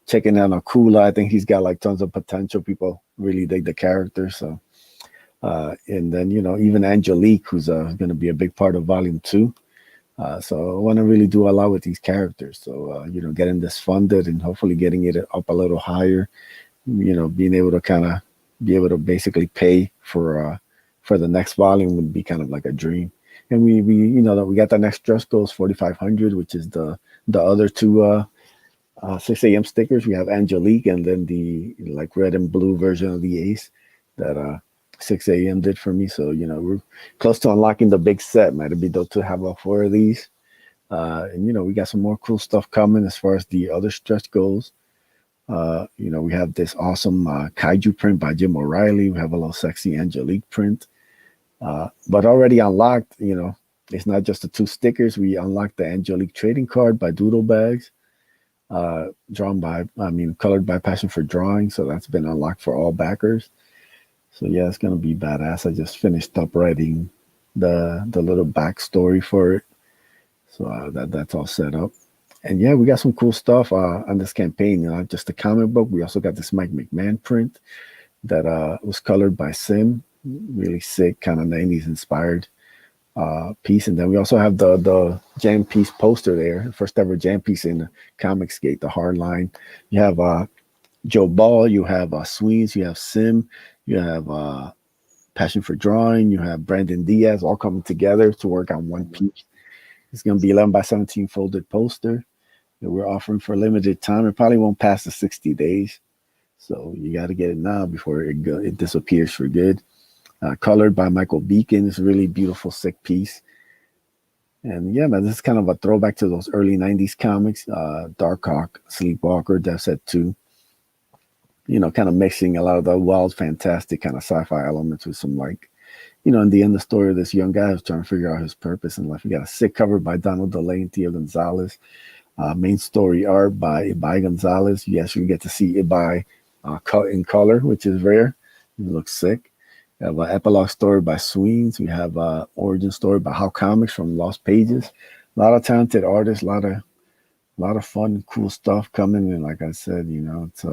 checking out Akula. I think he's got like tons of potential. People really dig the character. So, and then, even Angelique, who's going to be a big part of Volume 2. So I want to really do a lot with these characters. So, getting this funded and hopefully getting it up a little higher, being able to kind of be able to basically pay for the next volume would be kind of like a dream. And we that we got the next stretch goals 4,500, which is the other two 6 a.m. stickers. We have Angelique and then the like red and blue version of the Ace that 6 a.m. did for me. So, we're close to unlocking the big set, man. It'd be dope to have all 4 of these. And, we got some more cool stuff coming as far as the other stretch goals. We have this awesome Kaiju print by Jim O'Reilly. We have a little sexy Angelique print. But already unlocked, it's not just the 2 stickers. We unlocked the Angelique trading card by Doodle Bags, colored by Passion for Drawing. So that's been unlocked for all backers. So yeah, it's gonna be badass. I just finished up writing the little backstory for it. So that's all set up. And yeah, we got some cool stuff on this campaign. Not just the comic book. We also got this Mike McMahon print that was colored by Sim. Really sick, kind of 90s inspired piece. And then we also have the Jam Piece poster there, first ever Jam Piece in Comicsgate, the hardline. You have Joe Ball, you have Sweens, you have Sim, you have Passion for Drawing, you have Brandon Diaz, all coming together to work on one piece. It's going to be 11 by 17 folded poster that we're offering for a limited time. It probably won't pass the 60 days. So you got to get it now before it disappears for good. Colored by Michael Beacon. It's a really beautiful, sick piece. And yeah, man, this is kind of a throwback to those early 90s comics. Darkhawk, Sleepwalker, Death Set 2. Kind of mixing a lot of the wild, fantastic kind of sci-fi elements with some in the end, the story of this young guy who's trying to figure out his purpose in life. We got a sick cover by Donald DeLay and Theo Gonzalez. Main story art by Ibai Gonzalez. You actually get to see Ibai in color, which is rare. It looks sick. We have an epilogue story by Sweens. We have an origin story by How Comics from Lost Pages. A lot of talented artists, a lot of fun, cool stuff coming. And like I said, it's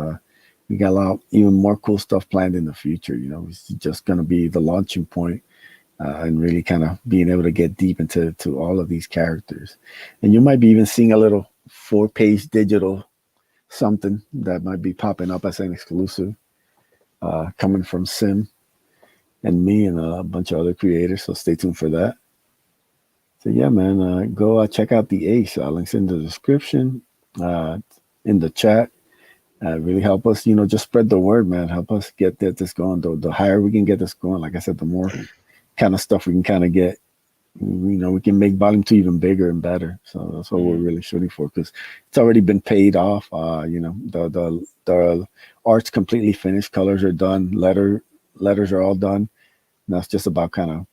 we got a lot even more cool stuff planned in the future. It's just going to be the launching point and really kind of being able to get deep into all of these characters. And you might be even seeing a little 4-page digital something that might be popping up as an exclusive coming from Sim and me and a bunch of other creators. So stay tuned for that. So yeah, man, go check out the Ace. Links in the description, in the chat. Really help us, just spread the word, man. Help us get this going. The higher we can get this going, like I said, the more kind of stuff we can kind of get. We can make Volume 2 even bigger and better. So that's what we're really shooting for, because it's already been paid off. The art's completely finished. Colors are done. Letters are all done. Now it's just about kind of,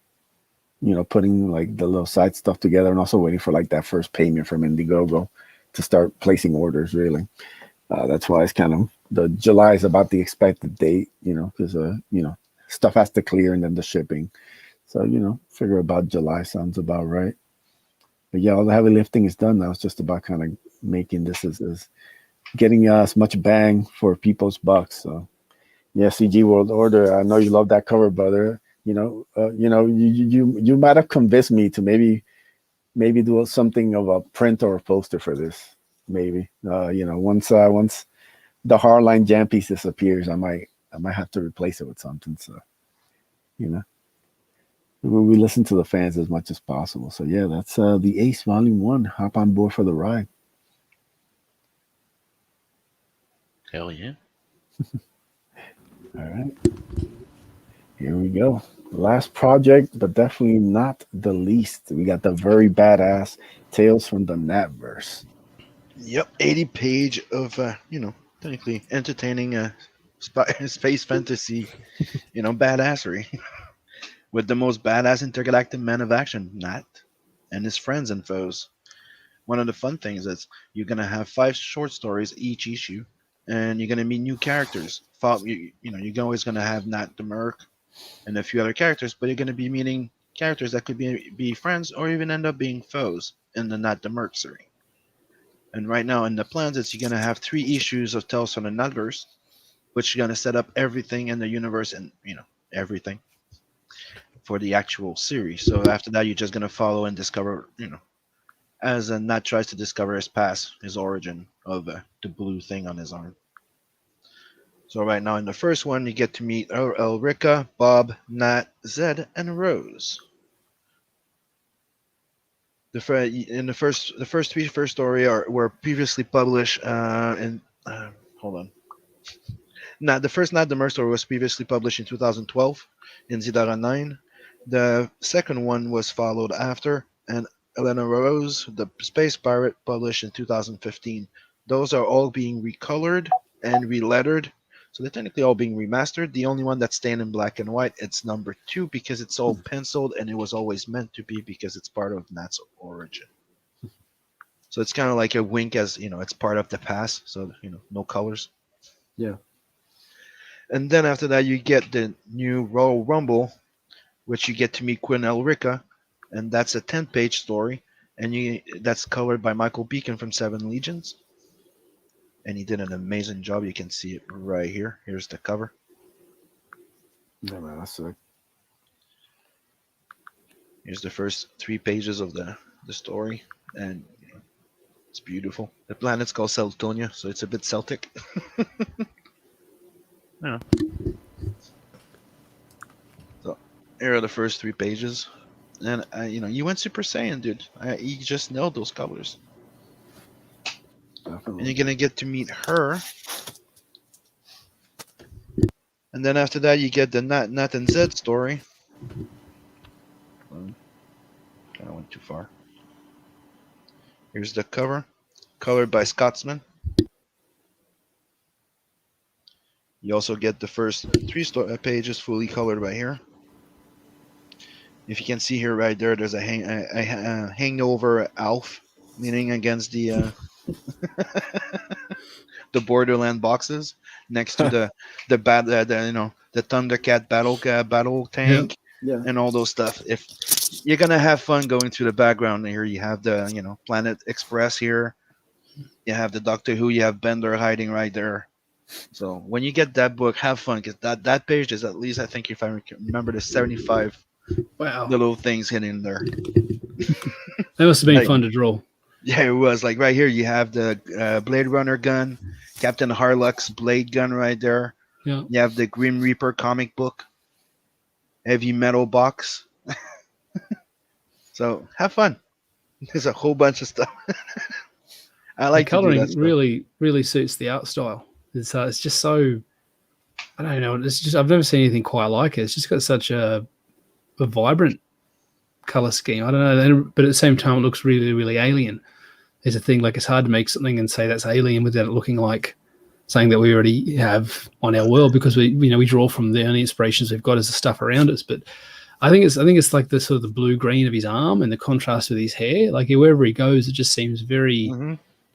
putting like the little side stuff together, and also waiting for like that first payment from Indiegogo to start placing orders, really. That's why it's kind of the July is about the expected date, because stuff has to clear and then the shipping. So figure about July sounds about right. But yeah, all the heavy lifting is done now. It's just about kind of making this as getting as much bang for people's bucks. So yeah, CG World Order. I know you love that cover, brother. You might have convinced me to maybe do something of a print or a poster for this. Maybe once the hardline Jam Piece disappears, I might have to replace it with something. So we listen to the fans as much as possible. So yeah, that's the Ace Volume 1. Hop on board for the ride. Hell yeah. All right, here we go. Last project, but definitely not the least. We got the very badass Tales from the Natverse. Yep, 80 page of technically entertaining space fantasy, badassery with the most badass intergalactic man of action, Nat, and his friends and foes. One of the fun things is you're gonna have 5 short stories each issue, and you're gonna meet new characters. You're always gonna have Nat the Merc and a few other characters, but you're gonna be meeting characters that could be friends or even end up being foes in the Nat the Merc series. And right now in the plans, it's you're gonna have 3 issues of Tales from the Nutverse, which is gonna set up everything in the universe and everything for the actual series. So after that, you're just gonna follow and discover, as Nat tries to discover his past, his origin of the blue thing on his arm. So right now in the first one, you get to meet Elrica, Bob, Nat, Zed, and Rose. The first 3 story were previously published in hold on. Now, the first Not the Merc story was previously published in 2012 in Zidara 9. The second one was followed after, and Elena Rose, the Space Pirate, published in 2015. Those are all being recolored and relettered, so they're technically all being remastered. The only one that's staying in black and white, it's number 2 because it's all penciled, and it was always meant to be because it's part of Nat's origin. So it's kind of like a wink as, it's part of the past, so, no colors. Yeah. And then after that, you get the new Royal Rumble, which you get to meet Queen Elrica, and that's a 10-page story, and that's colored by Michael Beacon from Seven Legions. And he did an amazing job. You can see it right here. Here's the cover. Yeah, man, that's sick. Here's the first 3 pages of the story, and it's beautiful. The planet's called Celtonia, so it's a bit Celtic. Yeah. So here are the first 3 pages, and you went Super Saiyan, dude. You just nailed those colors. Definitely. And you're gonna get to meet her. And then after that, you get the Nat and Zed story. Kind of went too far. Here's the cover, colored by Scotsman. You also get the first 3 pages fully colored right here. If you can see here right there, there's a hangover Alf leaning against the the Borderland boxes next to the Thundercat battle tank Yeah. and all those stuff. If you're gonna have fun going through the background here, you have the Planet Express here. You have the Doctor Who. You have Bender hiding right there. So when you get that book, have fun because that page is at least, I think, if I remember, there's 75 Wow. little things hidden there. That must have been Like, fun to draw. Yeah, it was. Like right here, you have the Blade Runner gun, Captain Harlock's blade gun right there. Yeah. You have the Grim Reaper comic book, heavy metal box. So have fun. There's a whole bunch of stuff. I like the to do coloring that stuff. really suits the art style. It's just so, I don't know. It's just, I've never seen anything quite like it. It's just got such a vibrant color scheme. I don't know, but at the same time, it looks really, really alien. There's a thing like it's hard to make something and say that's alien without it looking like something that we already have on our world, because we draw from the only inspirations we've got is the stuff around us. But I think it's like the sort of the blue green of his arm and the contrast with his hair. Like wherever he goes, it just seems very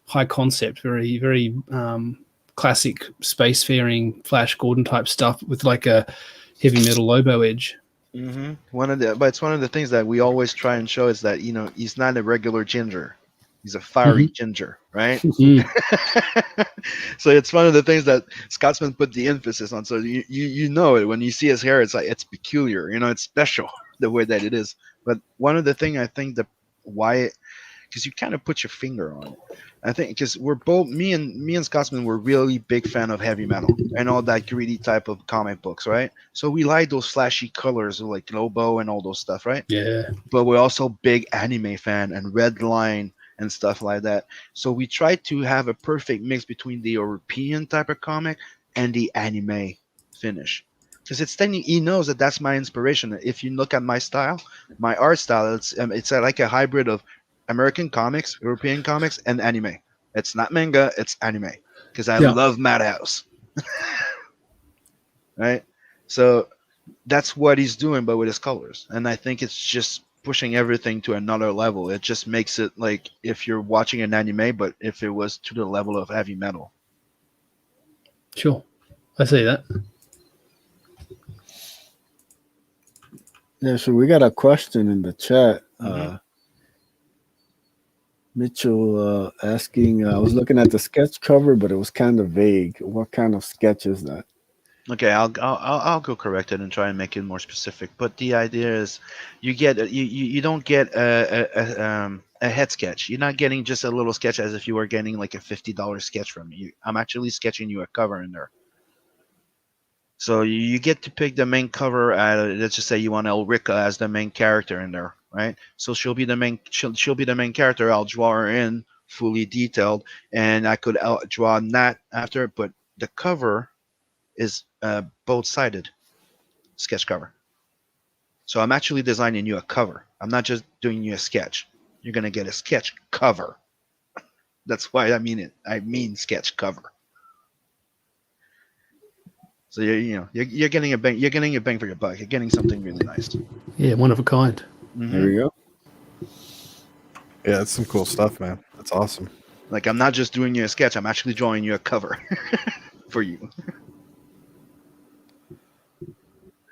high concept, very, very classic spacefaring Flash Gordon type stuff with like a heavy metal Lobo edge. But it's one of the things that we always try and show is that he's not a regular ginger. He's a fiery ginger, right? So it's one of the things that Scotsman put the emphasis on. So you know it when you see his hair. It's like it's peculiar. It's special the way that it is. But one of the thing I think that why, because you kind of put your finger on it. I think because we're both me and Scotsman were really big fan of heavy metal and all that gritty type of comic books, right? So we like those flashy colors like Lobo and all those stuff, right? Yeah. But we're also big anime fan and Red Line and stuff like that. So we try to have a perfect mix between the European type of comic and the anime finish. because he knows that that's my inspiration. If you look at my style, my art style, it's like a hybrid of American comics, European comics, and anime. It's not manga, it's anime, because I Yeah. love Madhouse, right? So that's what he's doing, but with his colors, and I think it's just pushing everything to another level. It just makes it like if you're watching an anime, but if it was to the level of heavy metal. Sure. I see that. Yeah, so we got a question in the chat. Mhm. Mitchell asking, I was looking at the sketch cover, but it was kind of vague. What kind of sketch is that? Okay, I'll go correct it and try and make it more specific. But the idea is, you don't get a head sketch. You're not getting just a little sketch as if you were getting like a $50 sketch from me. I'm actually sketching you a cover in there. So you get to pick the main cover. Let's just say you want Elrica as the main character in there, right? So she'll be the main. She'll be the main character. I'll draw her in fully detailed, and I could draw Nat after. But the cover is both sided sketch cover. So I'm actually designing you a cover. I'm not just doing you a sketch. You're gonna get a sketch cover. That's why I mean it. I mean sketch cover. So you're getting a bang. You're getting a bang for your buck. You're getting something really nice. Yeah, one of a kind. There we go. Yeah, it's some cool stuff, man. That's awesome. Like I'm not just doing you a sketch. I'm actually drawing you a cover for you.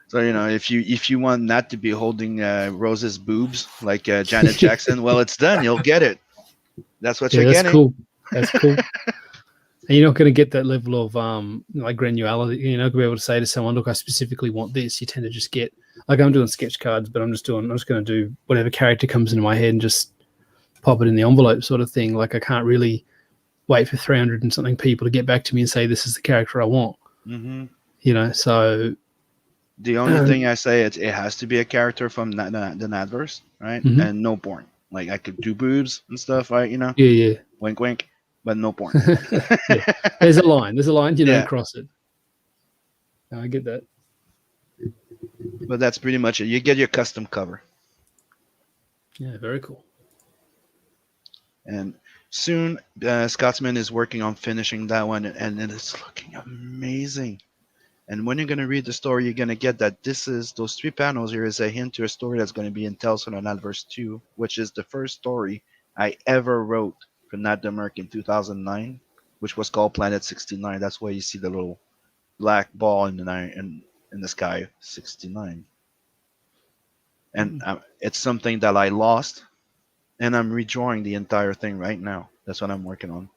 So if you want Nat to be holding Rose's boobs like Janet Jackson, well, it's done. You'll get it. That's what you're that's getting. cool. That's cool. And you're not going to get that level of like granularity. You're not going to be able to say to someone, "Look, I specifically want this." You tend to just get like I'm doing sketch cards, but I'm just going to do whatever character comes into my head and just pop it in the envelope, sort of thing. Like I can't really wait for 300 and something people to get back to me and say this is the character I want. Mm-hmm. So the only thing I say is it has to be a character from the Nadverse, right? Mm-hmm. And no porn. Like I could do boobs and stuff, right? Yeah. Wink, wink, but no porn. Yeah. There's a line. You Yeah. cross it. I get that. But that's pretty much it. You get your custom cover. Yeah, very cool. And soon, Scotsman is working on finishing that one, and it's looking amazing. And when you're going to read the story, you're going to get that those 3 panels here is a hint to a story that's going to be in Tales from the Nadverse 2, which is the first story I ever wrote for Nat Demerck in 2009, which was called Planet 69. That's why you see the little black ball in the sky, 69. And it's something that I lost, and I'm redrawing the entire thing right now. That's what I'm working on.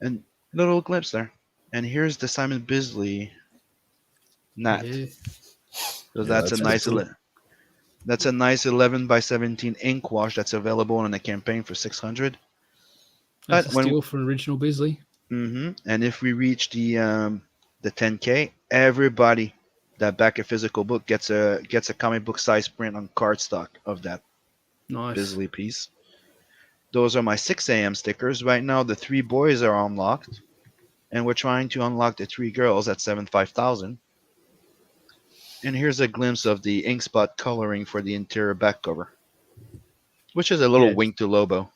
And little glimpse there. And here's the Simon Bisley Nat. Yeah. So that's a nice cool. That's a nice 11 by 17 ink wash that's available on the campaign for 600. That's a steal for original Bisley. And if we reach the 10K, everybody that back a physical book gets a comic book size print on cardstock of that Bisley piece. Those are my 6 a.m. stickers. Right now, the 3 boys are unlocked, and we're trying to unlock the 3 girls at 75,000. And here's a glimpse of the ink spot coloring for the interior back cover, which is a little wink to Lobo.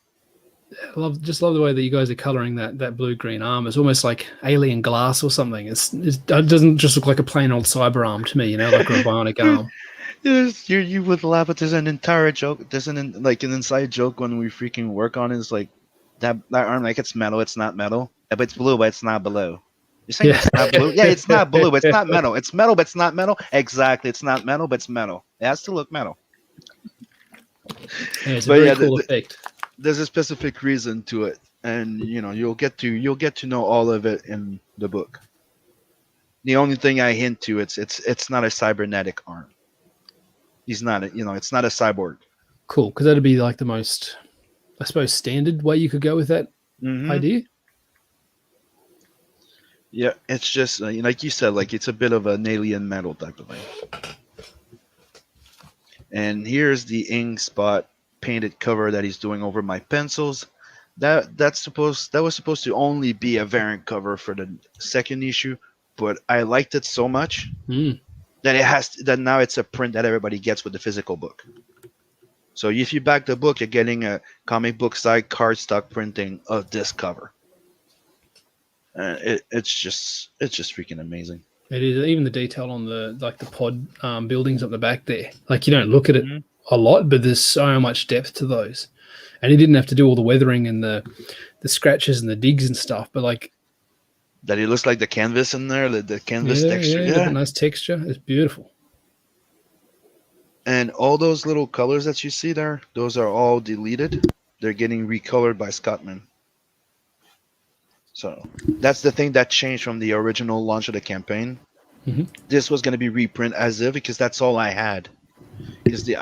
I love the way that you guys are coloring that blue-green arm. It's almost like alien glass or something. It doesn't just look like a plain old cyber arm to me, like a bionic arm. You would laugh, but there's an entire joke. There's an inside joke when we freaking work on it. It's like that arm, like it's metal, it's not metal. But it's blue, but it's not blue. You're saying it's not blue? Yeah, it's not blue, but it's not metal. It's metal, but it's not metal. Exactly, it's not metal, but it's metal. It has to look metal. Yeah, it's a very cool effect. There's a specific reason to it, and you'll get to know all of it in the book. The only thing I hint to it's not a cybernetic arm. He's not it's not a cyborg. Cool, because that'd be like the most, I suppose, standard way you could go with that idea. Yeah, it's just like you said, like it's a bit of an alien metal type of thing. And here's the ink spot painted cover that he's doing over my pencils. That was supposed to only be a variant cover for the second issue, but I liked it so much Mm. that now it's a print that everybody gets with the physical book. So if you back the book, you're getting a comic book side cardstock printing of this cover. It's just freaking amazing. It is, even the detail on the pod buildings up the back there. Like, you don't look at it Mhm. a lot, but there's so much depth to those. And he didn't have to do all the weathering and the scratches and the digs and stuff. But like, That it looks like the canvas in there, the canvas yeah, texture. got a nice texture. It's beautiful. And all those little colors that you see there, those are all deleted. They're getting recolored by Scottman. So that's the thing that changed from the original launch of the campaign. Mhm. This was going to be reprint as if, because that's all I had. Because the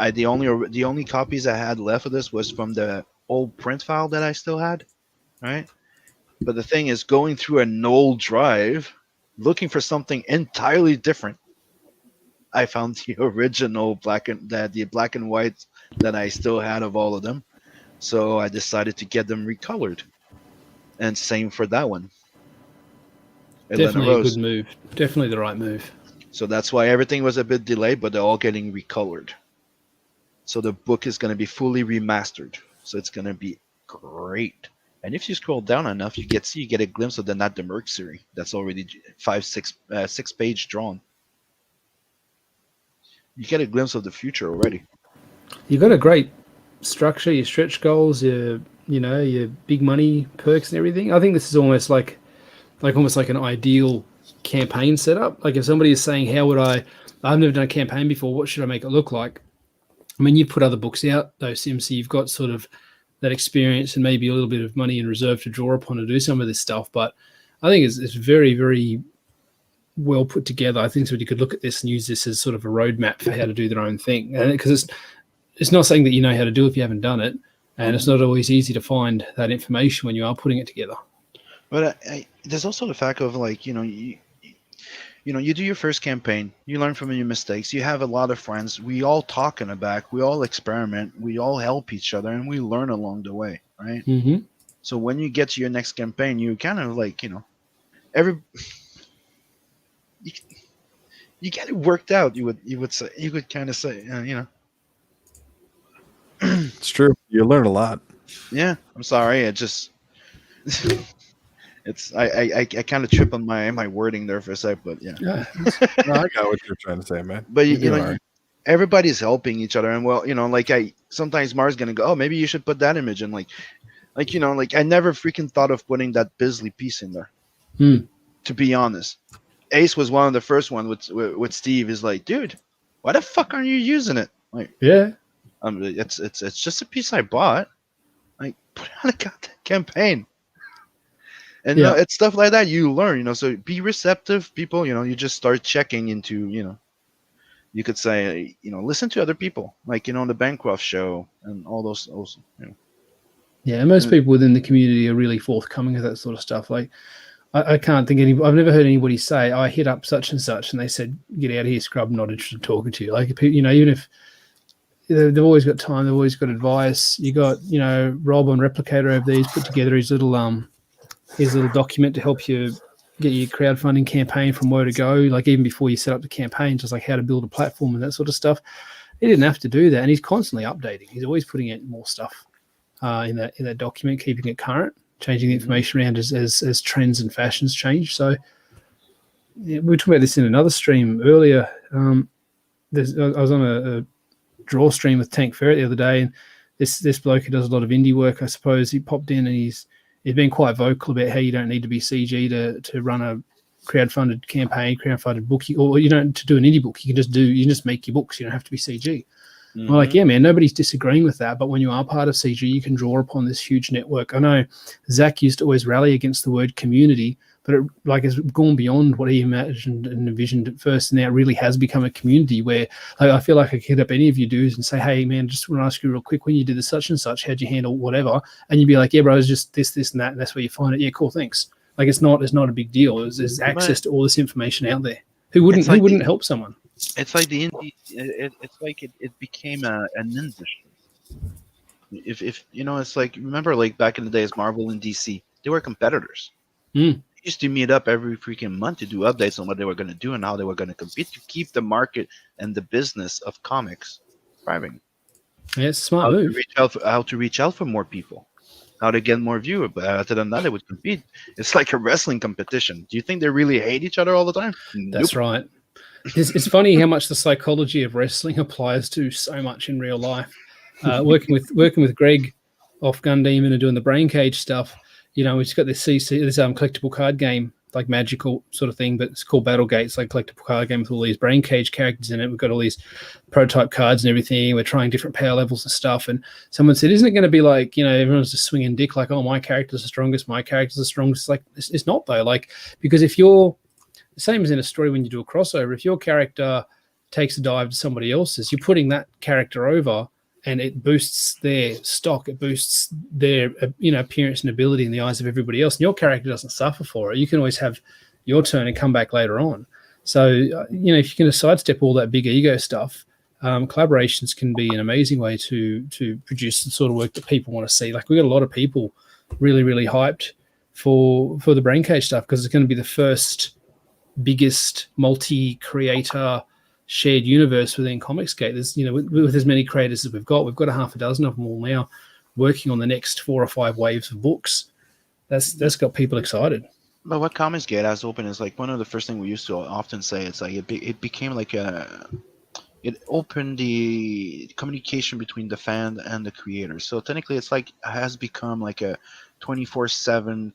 only copies I had left of this was from the old print file that I still had, right? But the thing is, going through an old drive, looking for something entirely different, I found the original the black and white that I still had of all of them. So I decided to get them recolored, and same for that one. Elena Definitely a Rose. good move. Definitely the right move. So that's why everything was a bit delayed, but they're all getting recolored. So the book is going to be fully remastered. So it's going to be great. And if you scroll down enough, you get a glimpse of the Not the Mercury. That's already 6 page drawn. You get a glimpse of the future already. You've got a great structure, your stretch goals, your big money perks and everything. I think this is almost like an ideal campaign setup. Like, if somebody is saying, how would I've never done a campaign before, what should I make it look like? I mean, you've put other books out, though, Sim, so you've got sort of that experience and maybe a little bit of money in reserve to draw upon to do some of this stuff. But I think it's very, very well put together. I think somebody could look at this and use this as sort of a roadmap for how to do their own thing. Because it's not something that you know how to do if you haven't done it. And it's not always easy to find that information when you are putting it together. But there's also the fact of, like, you do your first campaign, you learn from your mistakes, you have a lot of friends, we all talk in the back, we all experiment, we all help each other, and we learn along the way, right? Mm-hmm. So when you get to your next campaign, you kind of like, every you get it worked out. You would kind of say, It's true. You learn a lot. yeah. I'm sorry, it just it's I kind of trip on my wording there for a sec, but yeah. Yeah. No, I got what you're trying to say, man. But You're doing all right. everybody's helping each other, and like sometimes Mars gonna go, oh, maybe you should put that image in, like I never freaking thought of putting that Bisley piece in there. To be honest, Ace was one of the first one with Steve. Is like, dude, why the fuck aren't you using it? Like, Yeah. it's just a piece I bought. Like, put it on a goddamn campaign. And Yeah. it's stuff like that you learn, so be receptive, people. You just start checking into, you could say, listen to other people, like, the Bancroft show and all those also. Yeah, and most people within the community are really forthcoming with that sort of stuff. Like, I can't think I've never heard anybody say, I hit up such and such, and they said, get out of here, scrub, not interested in talking to you. Like, even if they've always got time, they've always got advice. You got, Rob on Replicator over there, he's put together his little document to help you get your crowdfunding campaign from where to go, like even before you set up the campaign, just like how to build a platform and that sort of stuff. He didn't have to do that, and he's constantly updating. He's always putting out more stuff in that document, keeping it current, changing the information around as trends and fashions change. So yeah, we were talking about this in another stream earlier. I was on a draw stream with Tank Ferret the other day, and this bloke who does a lot of indie work, I suppose, he popped in and he's been quite vocal about how you don't need to be CG to run a crowdfunded campaign, crowdfunded book, or to do an indie book. You can just make your books. You don't have to be CG. Mm-hmm. We're like, yeah, man, nobody's disagreeing with that. But when you are part of CG, you can draw upon this huge network. I know Zach used to always rally against the word community, but it has gone beyond what he imagined and envisioned at first. And now it really has become a community where I feel like I could hit up any of you dudes and say, hey, man, just want to ask you real quick, when you did the such and such, how'd you handle whatever? And you'd be like, yeah, bro, it's just this, and that, and that's where you find it. Yeah, cool, thanks. Like, it's not a big deal. There's access to all this information out there. Who wouldn't help someone? It's like the indie. It's like it became an industry. If it's like, remember, like back in the days, Marvel and DC, they were competitors. Mm. used to meet up every freaking month to do updates on what they were going to do and how they were going to compete to keep the market and the business of comics thriving. Yeah, it's a smart move. How to reach out for more people, how to get more viewers. But other than that, they would compete. It's like a wrestling competition. Do you think they really hate each other all the time? That's right. It's funny how much the psychology of wrestling applies to so much in real life. Working with Greg off Gun Demon and doing the Brain Cage stuff, we've got this collectible card game, like magical sort of thing, but it's called Battlegate. It's like a collectible card game with all these Brain Cage characters in it. We've got all these prototype cards and everything. We're trying different power levels and stuff. And someone said, isn't it going to be like, everyone's just swinging dick, like, oh, my character's the strongest, my character's the strongest. Like, it's not, though. Like, because if you're the same as in a story when you do a crossover, if your character takes a dive to somebody else's, you're putting that character over and it boosts their stock, it boosts their appearance and ability in the eyes of everybody else, and your character doesn't suffer for it. You can always have your turn and come back later on. So, if you can sidestep all that big ego stuff, collaborations can be an amazing way to produce the sort of work that people want to see. Like, we got a lot of people really, really hyped for the Brain Cage stuff because it's going to be the first biggest multi-creator shared universe within Comicsgate. There's, with as many creators as we've got a half a dozen of them all now working on the next 4 or 5 waves of books. That's got people excited. But what Comicsgate has open is like one of the first things we used to often say. It's like it became like it opened the communication between the fan and the creator. So technically, it's like it has become like a 24/7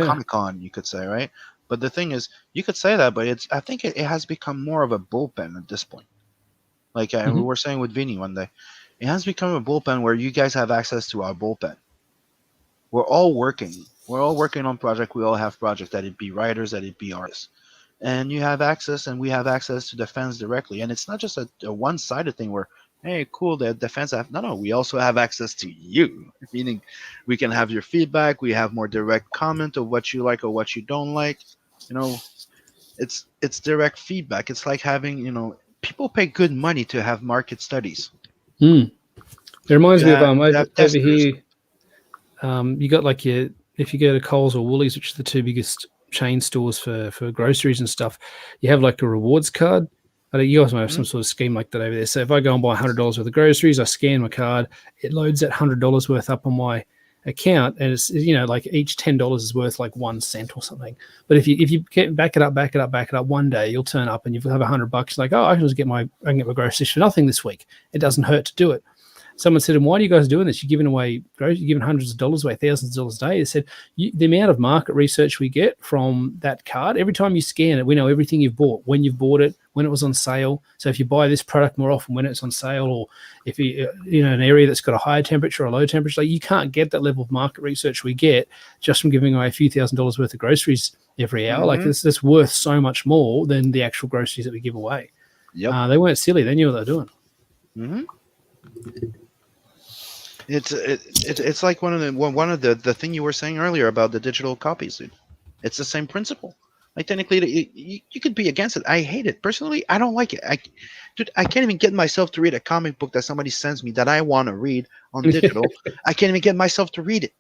Comic-Con, you could say, right? But the thing is, you could say that, but I think it has become more of a bullpen at this point. Like we were saying with Vinny one day, it has become a bullpen where you guys have access to our bullpen. We're all working. We're all working on project. We all have projects, that it be writers, that it be artists. And you have access, and we have access to the fans directly. And it's not just a one-sided thing where, hey, cool, the fans have. No, we also have access to you. Meaning we can have your feedback. We have more direct comment of what you like or what you don't like. It's direct feedback. It's like having, people pay good money to have market studies. It reminds me of over here. You got like if you go to Coles or Woolies, which are the 2 biggest chain stores for groceries and stuff, you have like a rewards card. You guys might have some sort of scheme like that over there. So if I go and buy $100 worth of groceries, I scan my card, it loads that $100 worth up on my account, and it's like each $10 is worth like 1 cent or something. But if you back it up, one day you'll turn up and you have $100. Like, oh, I can get my groceries for nothing this week. It doesn't hurt to do it. Someone said, and why are you guys doing this? You're giving hundreds of dollars away, thousands of dollars a day. They said, the amount of market research we get from that card, every time you scan it, we know everything you've bought, when you've bought it, when it was on sale. So if you buy this product more often when it's on sale, or if you an area that's got a higher temperature or a low temperature, like, you can't get that level of market research we get just from giving away a few $1,000s worth of groceries every hour. Like, that's worth so much more than the actual groceries that we give away. Yep. They weren't silly. They knew what they were doing. It's like one of the thing you were saying earlier about the digital copies, dude. It's the same principle. Like, technically, you could be against it. I hate it personally. I don't like it. I can't even get myself to read a comic book that somebody sends me that I want to read on digital. I can't even get myself to read it.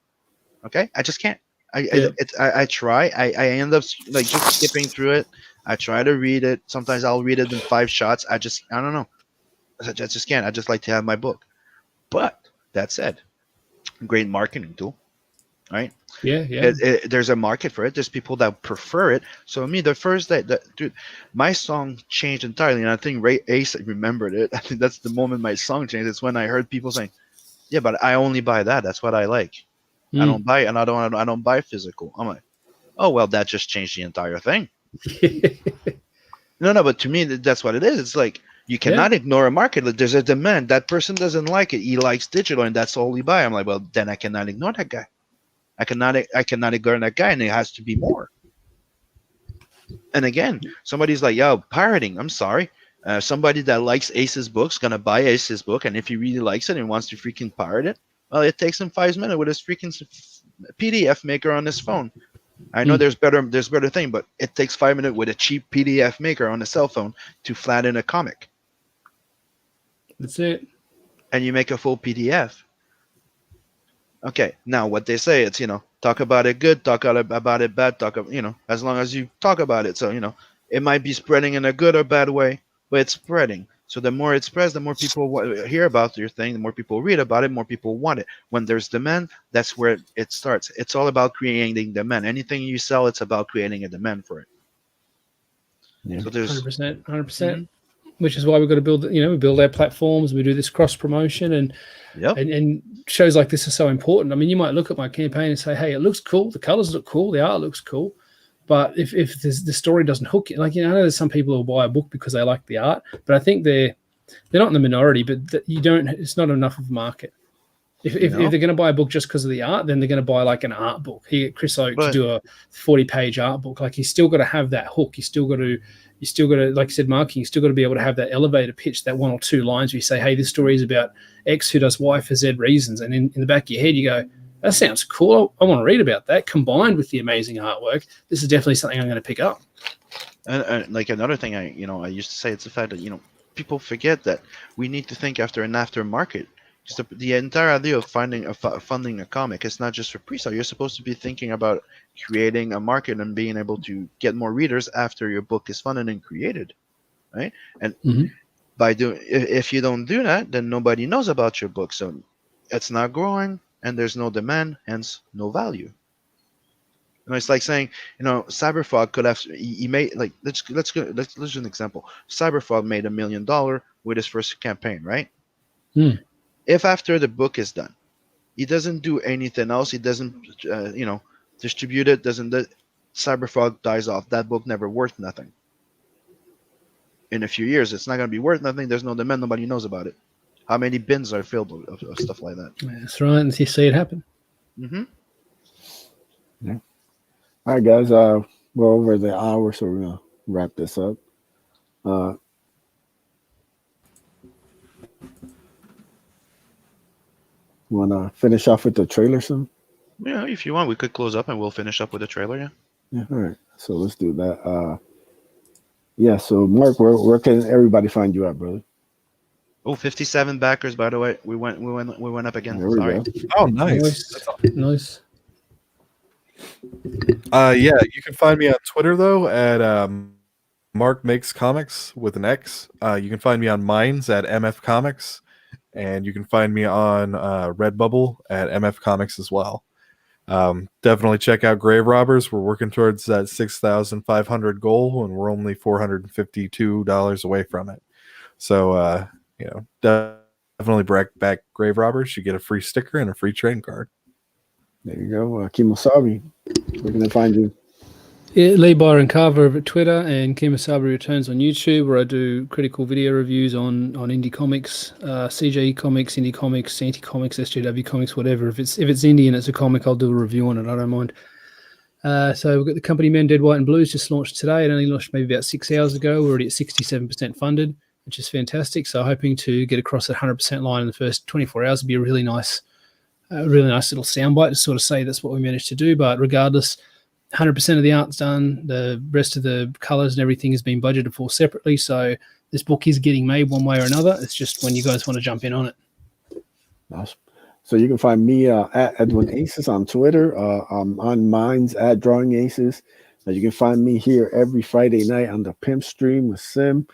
Okay, I just can't. I try. I end up like just skipping through it. I try to read it. Sometimes I'll read it in 5 shots. I don't know. I just can't. I just like to have my book. But that said, great marketing tool, right? Yeah. There's a market for it. There's people that prefer it. So me, the first day, dude, my song changed entirely, and I think Ray Ace remembered it. I think that's the moment my song changed. It's when I heard people saying, "Yeah, but I only buy that. That's what I like. I don't buy, and I don't buy physical." I'm like, "Oh well, that just changed the entire thing." No, but to me, that's what it is. It's like, you cannot ignore a market. There's a demand. That person doesn't like it. He likes digital, and that's all he buy. I'm like, well, then I cannot ignore that guy. I cannot ignore that guy, and it has to be more. And again, somebody's like, yo, pirating. I'm sorry. Somebody that likes Ace's books gonna buy Ace's book, and if he really likes it and wants to freaking pirate it, well, it takes him 5 minutes with his freaking PDF maker on his phone. I know there's better thing, but it takes 5 minutes with a cheap PDF maker on a cell phone to flatten a comic. That's it. And you make a full PDF. Okay, now what they say, it's, talk about it good, talk about it bad, as long as you talk about it. So, it might be spreading in a good or bad way, but it's spreading. So the more it spreads, the more people hear about your thing, the more people read about it, more people want it. When there's demand, that's where it starts. It's all about creating demand. Anything you sell, it's about creating a demand for it. Yeah. So there's 100%, 100%. Which is why we've got to build, we build our platforms, we do this cross promotion, Yep. and shows like this are so important. I mean, you might look at my campaign and say, hey, it looks cool, the colors look cool, the art looks cool, but if the story doesn't hook you, like, I know there's some people who buy a book because they like the art, but I think they're not in the minority, but it's not enough of a market. If they're going to buy a book just because of the art, then they're going to buy like an art book. He get Chris Oak to do a 40-page art book. Like, he's still got to have that hook. You still got to, like you said, marketing, you still got to be able to have that elevator pitch, that one or two lines where you say, hey, this story is about X who does Y for Z reasons. And in the back of your head, you go, that sounds cool. I want to read about that. Combined with the amazing artwork, this is definitely something I'm going to pick up. And like another thing I used to say, it's the fact that, people forget that we need to think after and after market. Just the entire idea of funding a comic is not just for pre-sale. You're supposed to be thinking about creating a market and being able to get more readers after your book is funded and created, right? And by doing, if you don't do that, then nobody knows about your book, so it's not growing, and there's no demand, hence no value. It's like saying, Cyberfrog could have he made, like, let's do an example. Cyberfrog made $1 million with his first campaign, right? If after the book is done, he doesn't do anything else, he doesn't, distribute it, Cyberfrog dies off. That book never worth nothing. In a few years, it's not going to be worth nothing. There's no demand. Nobody knows about it. How many bins are filled of stuff like that? That's right. And you see it happen. Mm-hmm. Yeah. All right, guys. We're over the hour, so we're gonna wrap this up. Want to finish off with the trailer soon? Yeah, if you want, we could close up and we'll finish up with the trailer. Yeah. Yeah. All right. So let's do that. Yeah. So Mark, where can everybody find you at, brother? Oh, 57 backers, by the way. We went up again. There we Sorry. go. Oh, nice. Nice. Yeah, you can find me on Twitter though at Mark Makes Comics with an X. You can find me on Minds at MF Comics, and you can find me on Redbubble at MF Comics as well. Definitely check out Grave Robbers. We're working towards that 6,500 goal, and we're only $452 away from it. So definitely back Grave Robbers. You get a free sticker and a free trading card. There you go. Kimosabi, where can they find you? Yeah, Lee Byron Carver over at Twitter, and Kimosabi Returns on YouTube, where I do critical video reviews on indie comics, CG comics, indie comics, anti-comics, SJW comics, whatever. If it's indie and it's a comic, I'll do a review on it. I don't mind. So we've got the company Men, Dead, White, and Blues just launched today. It only launched maybe about 6 hours ago. We're already at 67% funded, which is fantastic. So hoping to get across that 100% line in the first 24 hours would be a really nice little soundbite to sort of say that's what we managed to do. But regardless, 100% of the art's done. The rest of the colors and everything has been budgeted for separately. So this book is getting made one way or another. It's just when you guys want to jump in on it. Awesome. So you can find me at Edwin Aces on Twitter. I'm on Minds at Drawing Aces. You can find me here every Friday night on the P.I.M.P stream with Sim.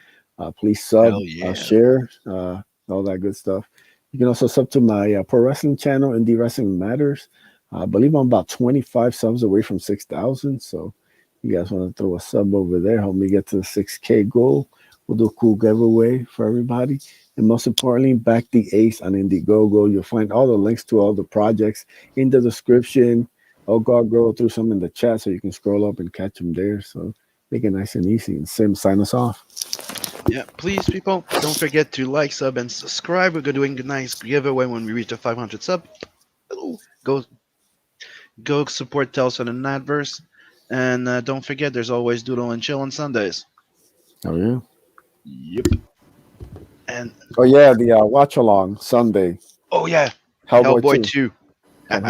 Please sub, share, all that good stuff. You can also sub to my pro wrestling channel, Indie Wrestling Matters. I believe I'm about 25 subs away from 6,000. So you guys want to throw a sub over there, help me get to the 6K goal. We'll do a cool giveaway for everybody. And most importantly, back the Ace on Indiegogo. You'll find all the links to all the projects in the description. I'll go through some in the chat so you can scroll up and catch them there. So make it nice and easy. And Sim, sign us off. Yeah, please, people, don't forget to like, sub, and subscribe. We're doing a nice giveaway when we reach the 500 sub. Go support Telson and Adverse. And don't forget, there's always Doodle and Chill on Sundays. Oh, yeah? Yep. And the watch along Sunday. Oh, yeah. Hellboy 2. I'll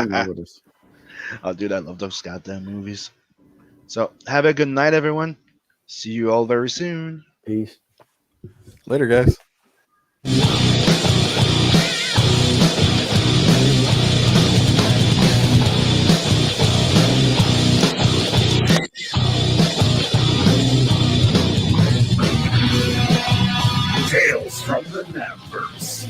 do that. I love those goddamn movies. So, have a good night, everyone. See you all very soon. Peace. Later, guys. from the Natverse.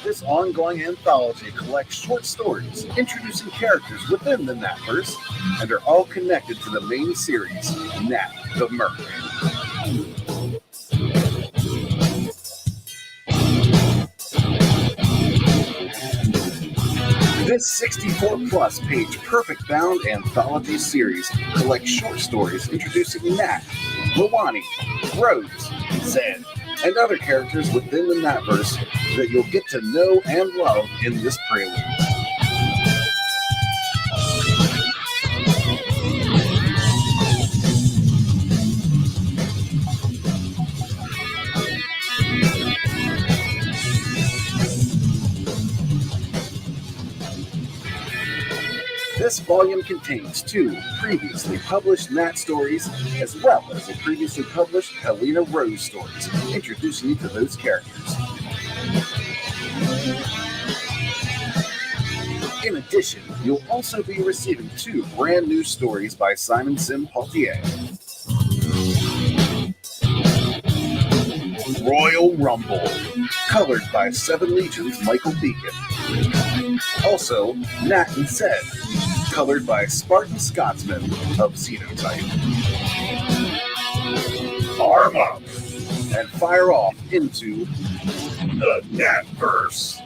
This ongoing anthology collects short stories introducing characters within the Natverse and are all connected to the main series, Nat the Merc. This 64-plus page perfect bound anthology series collects short stories introducing Nat, Lawani, Rose, Zed, and other characters within the Natverse that you'll get to know and love in this prelude. This volume contains 2 previously published Nat stories, as well as the previously published Helena Rose stories, introducing you to those characters. In addition, you'll also be receiving 2 brand new stories by Simon Sim Pautier. Royal Rumble, colored by 7 Legions Michael Beacon. Also, Nat and Zed, colored by Spartan Scotsman of Xenotype. Arm up and fire off into the Natverse.